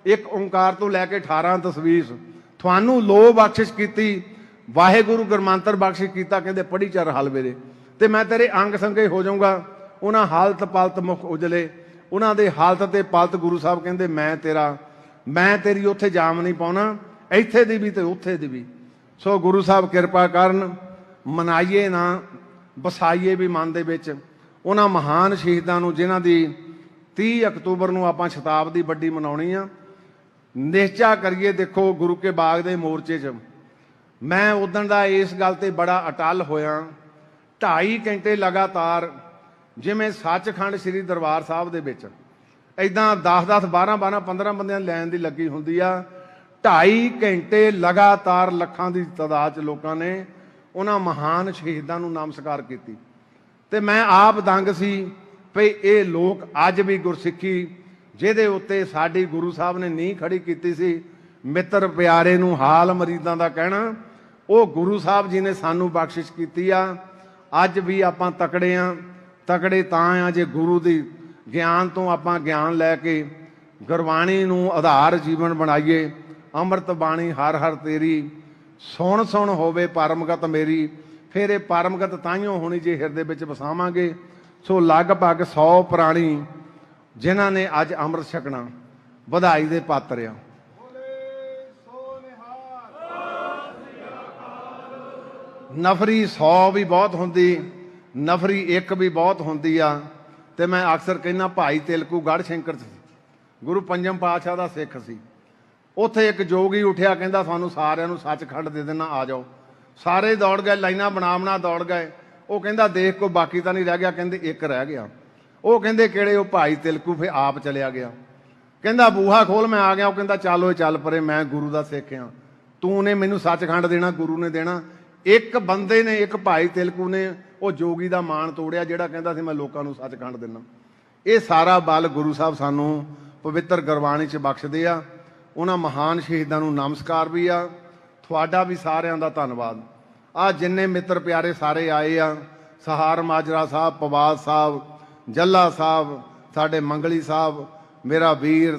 ਇੱਕ ਓਂਕਾਰ ਤੋਂ ਲੈ ਕੇ 18 ਤਸਵੀਰ ਤੁਹਾਨੂੰ ਲੋ ਬਖਸ਼ਿਸ਼ ਕੀਤੀ, ਵਾਹਿਗੁਰੂ ਗੁਰਮੰਤਰ ਬਖਸ਼ਿਸ਼ ਕੀਤਾ। ਕਹਿੰਦੇ ਪੜ੍ਹੀ ਚੱਲ ਹਲਵੇ ਤੇ ਮੈਂ ਤੇਰੇ ਅੰਗ ਸੰਗੇ ਹੋ ਜਾਊਂਗਾ। ਉਹਨਾਂ ਹਾਲਤ ਪਲਤ ਮੁਖ ਉਜਲੇ, ਉਹਨਾਂ ਦੇ ਹਾਲਤ ਤੇ ਪਲਤ ਗੁਰੂ ਸਾਹਿਬ ਕਹਿੰਦੇ ਮੈਂ ਤੇਰੀ ਉੱਥੇ ਜਾਮ ਨਹੀਂ ਪਾਉਣਾ, ਇੱਥੇ ਦੀ ਵੀ ਤੇ ਉੱਥੇ ਦੀ ਵੀ। ਸੋ ਗੁਰੂ ਸਾਹਿਬ ਕਿਰਪਾ ਕਰਨ, ਮਨਾਈਏ ਨਾ ਵਸਾਈਏ ਵੀ ਮਨ ਦੇ ਵਿੱਚ ਉਹਨਾਂ ਮਹਾਨ ਸ਼ਹੀਦਾਂ ਨੂੰ, ਜਿਨ੍ਹਾਂ ਦੀ 30 ਅਕਤੂਬਰ ਨੂੰ ਆਪਾਂ ਸ਼ਤਾਬਦੀ ਵੱਡੀ ਮਨਾਉਣੀ ਆ। ਨਿਸ਼ਚਾ ਕਰੀਏ। ਦੇਖੋ ਗੁਰੂ ਕੇ ਬਾਗ ਦੇ ਮੋਰਚੇ 'ਚ ਮੈਂ ਉਦਣ ਦਾ ਇਸ ਗੱਲ ਤੇ ਬੜਾ ਅਟਲ ਹੋਇਆ। 2.5 ਘੰਟੇ ਲਗਾਤਾਰ, ਜਿਵੇਂ ਸੱਚਖੰਡ ਸ੍ਰੀ ਦਰਬਾਰ ਸਾਹਿਬ ਦੇ ਵਿੱਚ ਇੱਦਾਂ 10-10, 12-12, 15 ਬੰਦਿਆਂ ਦੀ ਲਾਈਨ ਦੀ ਲੱਗੀ ਹੁੰਦੀ ਆ। 2.5 ਘੰਟੇ ਲਗਾਤਾਰ ਲੱਖਾਂ ਦੀ ਤਾਦਾਦ 'ਚ ਲੋਕਾਂ ਨੇ ਉਹਨਾਂ ਮਹਾਨ ਸ਼ਹੀਦਾਂ ਨੂੰ ਨਮਸਕਾਰ ਕੀਤੀ। ਤੇ ਮੈਂ ਆਪ ਦੰਗ ਸੀ ਵੀ ਇਹ ਲੋਕ ਅੱਜ ਵੀ ਗੁਰਸਿੱਖੀ ਜਿਹਦੇ ਉੱਤੇ ਸਾਡੀ ਗੁਰੂ ਸਾਹਿਬ ਨੇ ਨੀਂਹ ਖੜੀ ਕੀਤੀ ਸੀ, ਮਿੱਤਰ ਪਿਆਰੇ ਨੂੰ ਹਾਲ ਮਰੀਦਾਂ ਦਾ ਕਹਿਣਾ, ਉਹ ਗੁਰੂ ਸਾਹਿਬ ਜੀ ਨੇ ਸਾਨੂੰ ਬਖਸ਼ਿਸ਼ ਕੀਤੀ ਆ। ਅੱਜ ਵੀ ਆਪਾਂ ਤਕੜੇ ਆ। ਤਕੜੇ ਤਾਂ ਆ ਜੇ ਗੁਰੂ ਦੀ ਗਿਆਨ ਤੋਂ ਆਪਾਂ ਗਿਆਨ ਲੈ ਕੇ ਗੁਰਬਾਣੀ ਨੂੰ ਆਧਾਰ ਜੀਵਨ ਬਣਾਈਏ। ਅੰਮ੍ਰਿਤ ਬਾਣੀ ਹਰ ਹਰ ਤੇਰੀ, ਸੁਣ ਸੁਣ ਹੋਵੇ ਪਰਮਗਤ ਮੇਰੀ। ਫਿਰ ਇਹ ਪਰਮਗਤ ਤਾਈਓ ਹੋਣੀ ਜੇ ਹਿਰਦੇ ਵਿੱਚ ਵਸਾਵਾਂਗੇ। ਸੋ ਲਗਭਗ 100 ਪ੍ਰਾਣੀ ਜਿਨ੍ਹਾਂ ਨੇ ਅੱਜ ਅੰਮ੍ਰਿਤ ਛਕਣਾ, ਵਧਾਈ ਦੇ ਪਾਤਰ ਆ। ਨਫਰੀ 100 ਵੀ ਬਹੁਤ ਹੁੰਦੀ, ਨਫਰੀ 1 ਵੀ ਬਹੁਤ ਹੁੰਦੀ ਆ। ਤੇ ਮੈਂ ਅਕਸਰ ਕਹਿੰਦਾ ਭਾਈ ਤਿਲਕੂ ਗੜ੍ਹ ਸ਼ੰਕਰ ਸੀ, ਗੁਰੂ ਪੰਜਮ ਪਾਤਸ਼ਾਹ ਦਾ ਸਿੱਖ ਸੀ। ਉੱਥੇ ਇੱਕ ਜੋਗੀ ਉੱਠਿਆ, ਕਹਿੰਦਾ ਤੁਹਾਨੂੰ ਸਾਰਿਆਂ ਨੂੰ ਸੱਚਖੰਡ ਦੇ ਦੇਣਾ, ਆ ਜਾਓ। ਸਾਰੇ ਦੌੜ ਗਏ, ਲਾਈਨਾਂ ਬਣਾ ਦੌੜ ਗਏ। ਉਹ ਕਹਿੰਦਾ ਦੇਖ ਕੋਈ ਬਾਕੀ ਤਾਂ ਨਹੀਂ ਰਹਿ ਗਿਆ, ਕਹਿੰਦੇ ਇੱਕ ਰਹਿ ਗਿਆ। ਉਹ ਕਹਿੰਦੇ ਕਿਹੜੇ? ਉਹ ਭਾਈ ਤਿਲਕੂ। ਫਿਰ ਆਪ ਚਲਿਆ ਗਿਆ। ਕਹਿੰਦਾ ਬੂਹਾ ਖੋਲ, ਮੈਂ ਆ ਗਿਆ। ਉਹ ਕਹਿੰਦਾ ਚੱਲ ਚੱਲ ਪਰੇ, ਮੈਂ ਗੁਰੂ ਦਾ ਸਿੱਖ ਆ, ਤੂੰ ਨੇ ਮੈਨੂੰ ਸੱਚਖੰਡ ਦੇਣਾ, ਗੁਰੂ ਨੇ ਦੇਣਾ। ਇੱਕ ਬੰਦੇ ਨੇ, ਇੱਕ ਭਾਈ ਤਿਲਕੂ ਨੇ ਉਹ ਜੋਗੀ ਦਾ ਮਾਣ ਤੋੜਿਆ, ਜਿਹੜਾ ਕਹਿੰਦਾ ਸੀ ਮੈਂ ਲੋਕਾਂ ਨੂੰ ਸੱਚਖੰਡ ਦੇਣਾ। ਇਹ ਸਾਰਾ ਬਲ ਗੁਰੂ ਸਾਹਿਬ ਸਾਨੂੰ ਪਵਿੱਤਰ ਗੁਰਬਾਣੀ 'ਚ ਬਖਸ਼ਦੇ ਆ। ਉਹਨਾਂ ਮਹਾਨ ਸ਼ਹੀਦਾਂ ਨੂੰ ਨਮਸਕਾਰ ਵੀ ਆ। ਤੁਹਾਡਾ ਵੀ ਸਾਰਿਆਂ ਦਾ ਧੰਨਵਾਦ। ਆ ਜਿੰਨੇ ਮਿੱਤਰ ਪਿਆਰੇ ਸਾਰੇ ਆਏ ਆ, ਸਹਾਰ ਮਾਜਰਾ ਸਾਹਿਬ, ਪਵਾਦ ਸਾਹਿਬ, ਜੱਲਾ ਸਾਹਿਬ, ਸਾਡੇ ਮੰਗਲੀ ਸਾਹਿਬ, ਮੇਰਾ ਵੀਰ,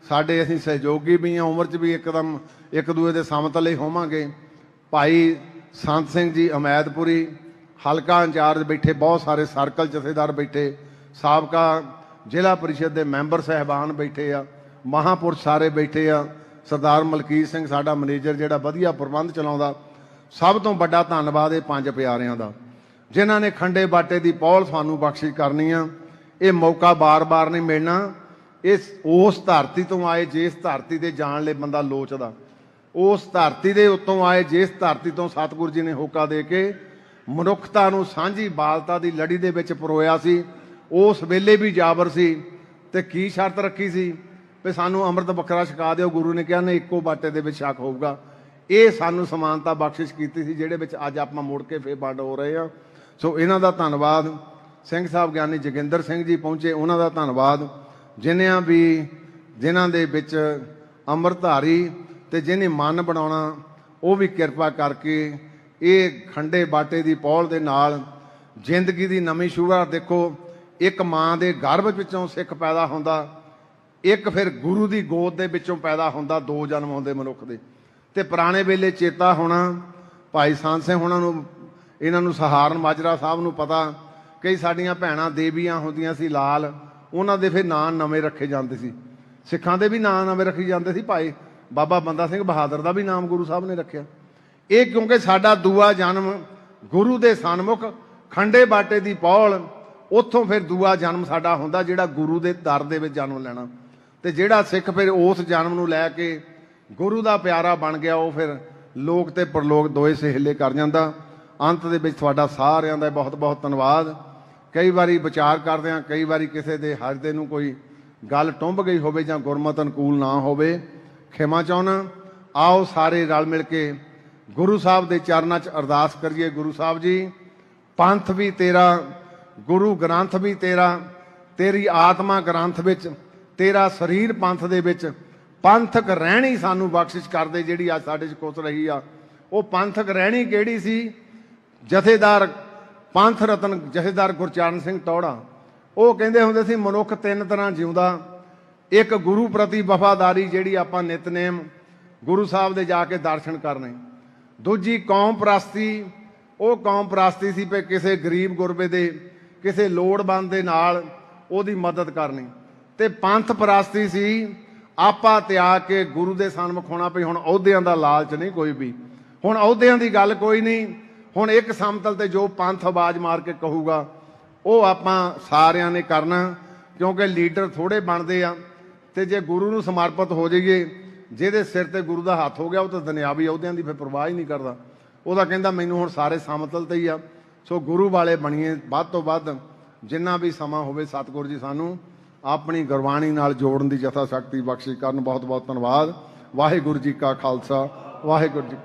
ਸਾਡੇ ਅਸੀਂ ਸਹਿਯੋਗੀ ਵੀ ਆ, ਉਮਰ 'ਚ ਵੀ ਇੱਕਦਮ ਇੱਕ ਦੂਏ ਦੇ ਸਮਤਲੇ ਹੋਵਾਂਗੇ। ਭਾਈ ਸੰਤ ਸਿੰਘ ਜੀ ਅਮੈਦਪੁਰੀ, ਹਲਕਾ ਇੰਚਾਰਜ ਬੈਠੇ, ਬਹੁਤ ਸਾਰੇ ਸਰਕਲ ਜਥੇਦਾਰ ਬੈਠੇ, ਸਾਬਕਾ ਜ਼ਿਲ੍ਹਾ ਪਰਿਸ਼ਦ ਦੇ ਮੈਂਬਰ ਸਾਹਿਬਾਨ ਬੈਠੇ ਆ, ਮਹਾਂਪੁਰਸ਼ ਸਾਰੇ ਬੈਠੇ ਆ, ਸਰਦਾਰ ਮਲਕੀਤ ਸਿੰਘ ਸਾਡਾ ਮੈਨੇਜਰ ਜਿਹੜਾ ਵਧੀਆ ਪ੍ਰਬੰਧ ਚਲਾਉਂਦਾ। ਸਭ ਤੋਂ ਵੱਡਾ ਧੰਨਵਾਦ ਇਹ ਪੰਜ ਪਿਆਰਿਆਂ ਦਾ ਜਿਨ੍ਹਾਂ ਨੇ ਖੰਡੇ ਬਾਟੇ ਦੀ ਪੌਲ ਸਾਨੂੰ ਬਖਸ਼ਿਸ਼ ਕਰਨੀ ਆ। ਇਹ ਮੌਕਾ ਬਾਰ-ਬਾਰ ਨਹੀਂ ਮਿਲਣਾ। ਇਸ ਉਸ ਧਰਤੀ ਤੋਂ ਆਏ ਜਿਸ ਧਰਤੀ ਤੇ ਜਾਣ ਲਈ ਬੰਦਾ ਲੋਚਦਾ, ਉਸ ਧਰਤੀ ਦੇ ਉੱਤੋਂ ਆਏ ਜਿਸ ਧਰਤੀ ਤੋਂ ਸਤਿਗੁਰੂ ਜੀ ਨੇ ਹੋਕਾ ਦੇ ਕੇ ਮਨੁੱਖਤਾ ਨੂੰ ਸਾਂਝੀ ਬਾਲਤਾ ਦੀ ਲੜੀ ਦੇ ਵਿੱਚ ਪਰੋਇਆ ਸੀ। ਉਸ ਵੇਲੇ ਵੀ ਜਾਬਰ ਸੀ ਤੇ ਕੀ ਸ਼ਰਤ ਰੱਖੀ ਸੀ ਵੀ ਸਾਨੂੰ ਅੰਮ੍ਰਿਤ ਵੱਖਰਾ ਛਕਾ ਦਿਓ। ਗੁਰੂ ਨੇ ਕਿਹਾ ਨਹੀਂ, ਇੱਕੋ ਬਾਟੇ ਦੇ ਵਿੱਚ ਛਕ ਹੋਊਗਾ। ਇਹ ਸਾਨੂੰ ਸਮਾਨਤਾ ਬਖਸ਼ਿਸ਼ ਕੀਤੀ ਸੀ ਜਿਹੜੇ ਵਿੱਚ ਅੱਜ ਆਪਾਂ ਮੁੜ ਕੇ ਫੇਰ ਵੰਡ ਹੋ ਰਹੇ ਹਾਂ। ਸੋ ਇਹਨਾਂ ਦਾ ਧੰਨਵਾਦ। ਸਿੰਘ ਸਾਹਿਬ ਗਿਆਨੀ ਜੋਗਿੰਦਰ ਸਿੰਘ ਜੀ ਪਹੁੰਚੇ, ਉਹਨਾਂ ਦਾ ਧੰਨਵਾਦ। ਜਿਨ੍ਹਾਂ ਦੇ ਵਿੱਚ ਅੰਮ੍ਰਿਤਧਾਰੀ ਤੇ ਜਿਹਨੇ ਮਨ ਬਣਾਉਣਾ ਉਹ ਵੀ ਕਿਰਪਾ ਕਰਕੇ ਇਹ ਖੰਡੇ ਬਾਟੇ ਦੀ ਪੌਲ ਦੇ ਨਾਲ ਜ਼ਿੰਦਗੀ ਦੀ ਨਵੀਂ ਸ਼ੁਰੂਆਤ। ਦੇਖੋ, ਇੱਕ ਮਾਂ ਦੇ ਗਰਭ ਵਿੱਚੋਂ ਸਿੱਖ ਪੈਦਾ ਹੁੰਦਾ, ਇੱਕ ਫਿਰ ਗੁਰੂ ਦੀ ਗੋਦ ਦੇ ਵਿੱਚੋਂ ਪੈਦਾ ਹੁੰਦਾ। ਦੋ ਜਨਮ ਹੁੰਦੇ ਮਨੁੱਖ ਦੇ। ਤੇ ਪੁਰਾਣੇ ਵੇਲੇ ਚੇਤਾ ਹੋਣਾ ਭਾਈ ਸੰਤ ਸਿੰਘ ਹੋਣਾ ਨੂੰ, ਇਹਨਾਂ ਨੂੰ ਸਹਾਰਨ ਮਾਜਰਾ ਸਾਹਿਬ ਨੂੰ ਪਤਾ, ਕਈ ਸਾਡੀਆਂ ਭੈਣਾਂ ਦੇਵੀਆਂ ਹੁੰਦੀਆਂ ਸੀ ਲਾਲ, ਉਹਨਾਂ ਦੇ ਫਿਰ ਨਾਂ ਨਵੇਂ ਰੱਖੇ ਜਾਂਦੇ ਸੀ। ਸਿੱਖਾਂ ਦੇ ਵੀ ਨਾਂ ਨਵੇਂ ਰੱਖੇ ਜਾਂਦੇ ਸੀ। ਭਾਈ ਬਾਬਾ ਬੰਦਾ ਸਿੰਘ ਬਹਾਦਰ ਦਾ ਵੀ ਨਾਮ ਗੁਰੂ ਸਾਹਿਬ ਨੇ ਰੱਖਿਆ। ਇਹ ਕਿਉਂਕਿ ਸਾਡਾ ਦੂਆ ਜਨਮ ਗੁਰੂ ਦੇ ਸਨਮੁਖ ਖੰਡੇ ਬਾਟੇ ਦੀ ਪੌਲ, ਉੱਥੋਂ ਫਿਰ ਦੂਆ ਜਨਮ ਸਾਡਾ ਹੁੰਦਾ ਜਿਹੜਾ ਗੁਰੂ ਦੇ ਦਰ ਦੇ ਵਿੱਚ ਜਨਮ ਲੈਣਾ। ਤੇ ਜਿਹੜਾ ਸਿੱਖ ਫਿਰ ਉਸ ਜਨਮ ਨੂੰ ਲੈ ਕੇ ਗੁਰੂ ਦਾ ਪਿਆਰਾ ਬਣ ਗਿਆ, ਉਹ ਫਿਰ ਲੋਕ ਤੇ ਪਰਲੋਕ ਦੋਏ ਸਹੇਲੇ ਕਰ ਜਾਂਦਾ। ਅੰਤ ਦੇ ਵਿੱਚ ਤੁਹਾਡਾ ਸਾਰਿਆਂ ਦਾ ਬਹੁਤ ਬਹੁਤ ਧੰਨਵਾਦ। ਕਈ ਵਾਰੀ ਵਿਚਾਰ ਕਰਦੇ ਹਾਂ, ਕਈ ਵਾਰੀ ਕਿਸੇ ਦੇ ਹਿਰਦੇ ਨੂੰ ਕੋਈ ਗੱਲ ਟੁੰਬ ਗਈ ਹੋਵੇ ਜਾਂ ਗੁਰਮਤਿ ਅਨੁਕੂਲ ਨਾ ਹੋਵੇ, ਖਿਮਾ ਚਾਹੁੰਦਾ। ਆਓ ਸਾਰੇ ਰਲ ਮਿਲ ਕੇ ਗੁਰੂ ਸਾਹਿਬ ਦੇ ਚਰਨਾਂ 'ਚ ਅਰਦਾਸ ਕਰੀਏ। ਗੁਰੂ ਸਾਹਿਬ ਜੀ, ਪੰਥ ਵੀ ਤੇਰਾ, ਗੁਰੂ ਗ੍ਰੰਥ ਵੀ ਤੇਰਾ, ਤੇਰੀ ਆਤਮਾ ਗ੍ਰੰਥ ਵਿੱਚ, ਤੇਰਾ ਸਰੀਰ ਪੰਥ ਦੇ ਵਿੱਚ। ਪੰਥਕ ਰਹਿਣੀ ਸਾਨੂੰ ਬਖਸ਼ਿਸ਼ ਕਰਦੇ ਜਿਹੜੀ ਅੱਜ ਸਾਡੇ 'ਚ ਕੁਸ ਰਹੀ ਆ। ਉਹ ਪੰਥਕ ਰਹਿਣੀ ਕਿਹੜੀ ਸੀ? ਜਥੇਦਾਰ ਪੰਥ ਰਤਨ ਜਥੇਦਾਰ ਗੁਰਚਰਨ ਸਿੰਘ ਟੌਹੜਾ ਉਹ ਕਹਿੰਦੇ ਹੁੰਦੇ ਸੀ, ਮਨੁੱਖ ਤਿੰਨ ਤਰ੍ਹਾਂ ਜਿਉਂਦਾ। ਇੱਕ ਗੁਰੂ ਪ੍ਰਤੀ ਵਫਾਦਾਰੀ, ਜਿਹੜੀ ਆਪਾਂ ਨਿਤਨੇਮ ਗੁਰੂ ਸਾਹਿਬ ਦੇ ਜਾ ਕੇ ਦਰਸ਼ਨ ਕਰਨੇ। ਦੂਜੀ ਕੌਮ ਪ੍ਰਸਤੀ, ਉਹ ਕੌਮ ਪ੍ਰਸਤੀ ਸੀ ਵੀ ਕਿਸੇ ਗਰੀਬ ਗੁਰਬੇ ਦੇ, ਕਿਸੇ ਲੋੜਵੰਦ ਦੇ ਨਾਲ ਉਹਦੀ ਮਦਦ ਕਰਨੀ। ਤੇ ਪੰਥ ਪ੍ਰਸਤੀ ਸੀ ਆਪਾ ਤਿਆਗ ਕੇ ਗੁਰੂ ਦੇ ਸਨਮੁਖ ਹੋਣਾ। ਪਈ ਹੁਣ ਅਹੁਦਿਆਂ ਦਾ ਲਾਲਚ ਨਹੀਂ ਕੋਈ ਵੀ, ਹੁਣ ਅਹੁਦਿਆਂ ਦੀ ਗੱਲ ਕੋਈ ਨਹੀਂ। ਹੁਣ ਇੱਕ ਸਮਤਲ ਤੇ ਜੋ ਪੰਥ ਆਵਾਜ਼ ਮਾਰ ਕੇ ਕਹੂਗਾ ਉਹ ਆਪਾਂ ਸਾਰਿਆਂ ਨੇ ਕਰਨਾ, ਕਿਉਂਕਿ ਲੀਡਰ ਥੋੜੇ ਬਣਦੇ ਆ। ਤੇ ਜੇ ਗੁਰੂ ਨੂੰ ਸਮਰਪਿਤ ਹੋ ਜਾਈਏ, ਜਿਹਦੇ ਸਿਰ ਤੇ ਗੁਰੂ ਦਾ ਹੱਥ ਹੋ ਗਿਆ, ਉਹ ਤਾਂ ਦੁਨਿਆਵੀ ਅਹੁਦਿਆਂ ਦੀ ਫਿਰ ਪਰਵਾਹ ਹੀ ਨਹੀਂ ਕਰਦਾ। ਉਹਦਾ ਕਹਿੰਦਾ ਮੈਨੂੰ ਹੁਣ ਸਾਰੇ ਸਮਤਲ ਤੇ ਹੀ ਆ। ਸੋ ਗੁਰੂ ਵਾਲੇ ਬਣੀਏ ਵੱਧ ਤੋਂ ਵੱਧ। ਜਿੰਨਾ ਵੀ ਸਮਾਂ ਹੋਵੇ ਸਤਿਗੁਰੂ ਜੀ ਸਾਨੂੰ ਆਪਣੀ ਗੁਰਬਾਣੀ ਨਾਲ ਜੋੜਨ ਦੀ ਯਥਾ ਸ਼ਕਤੀ ਬਖਸ਼ਿਸ਼ ਕਰਨ। ਬਹੁਤ ਬਹੁਤ ਧੰਨਵਾਦ। ਵਾਹਿਗੁਰੂ ਜੀ ਕਾ ਖਾਲਸਾ, ਵਾਹਿਗੁਰੂ ਜੀ।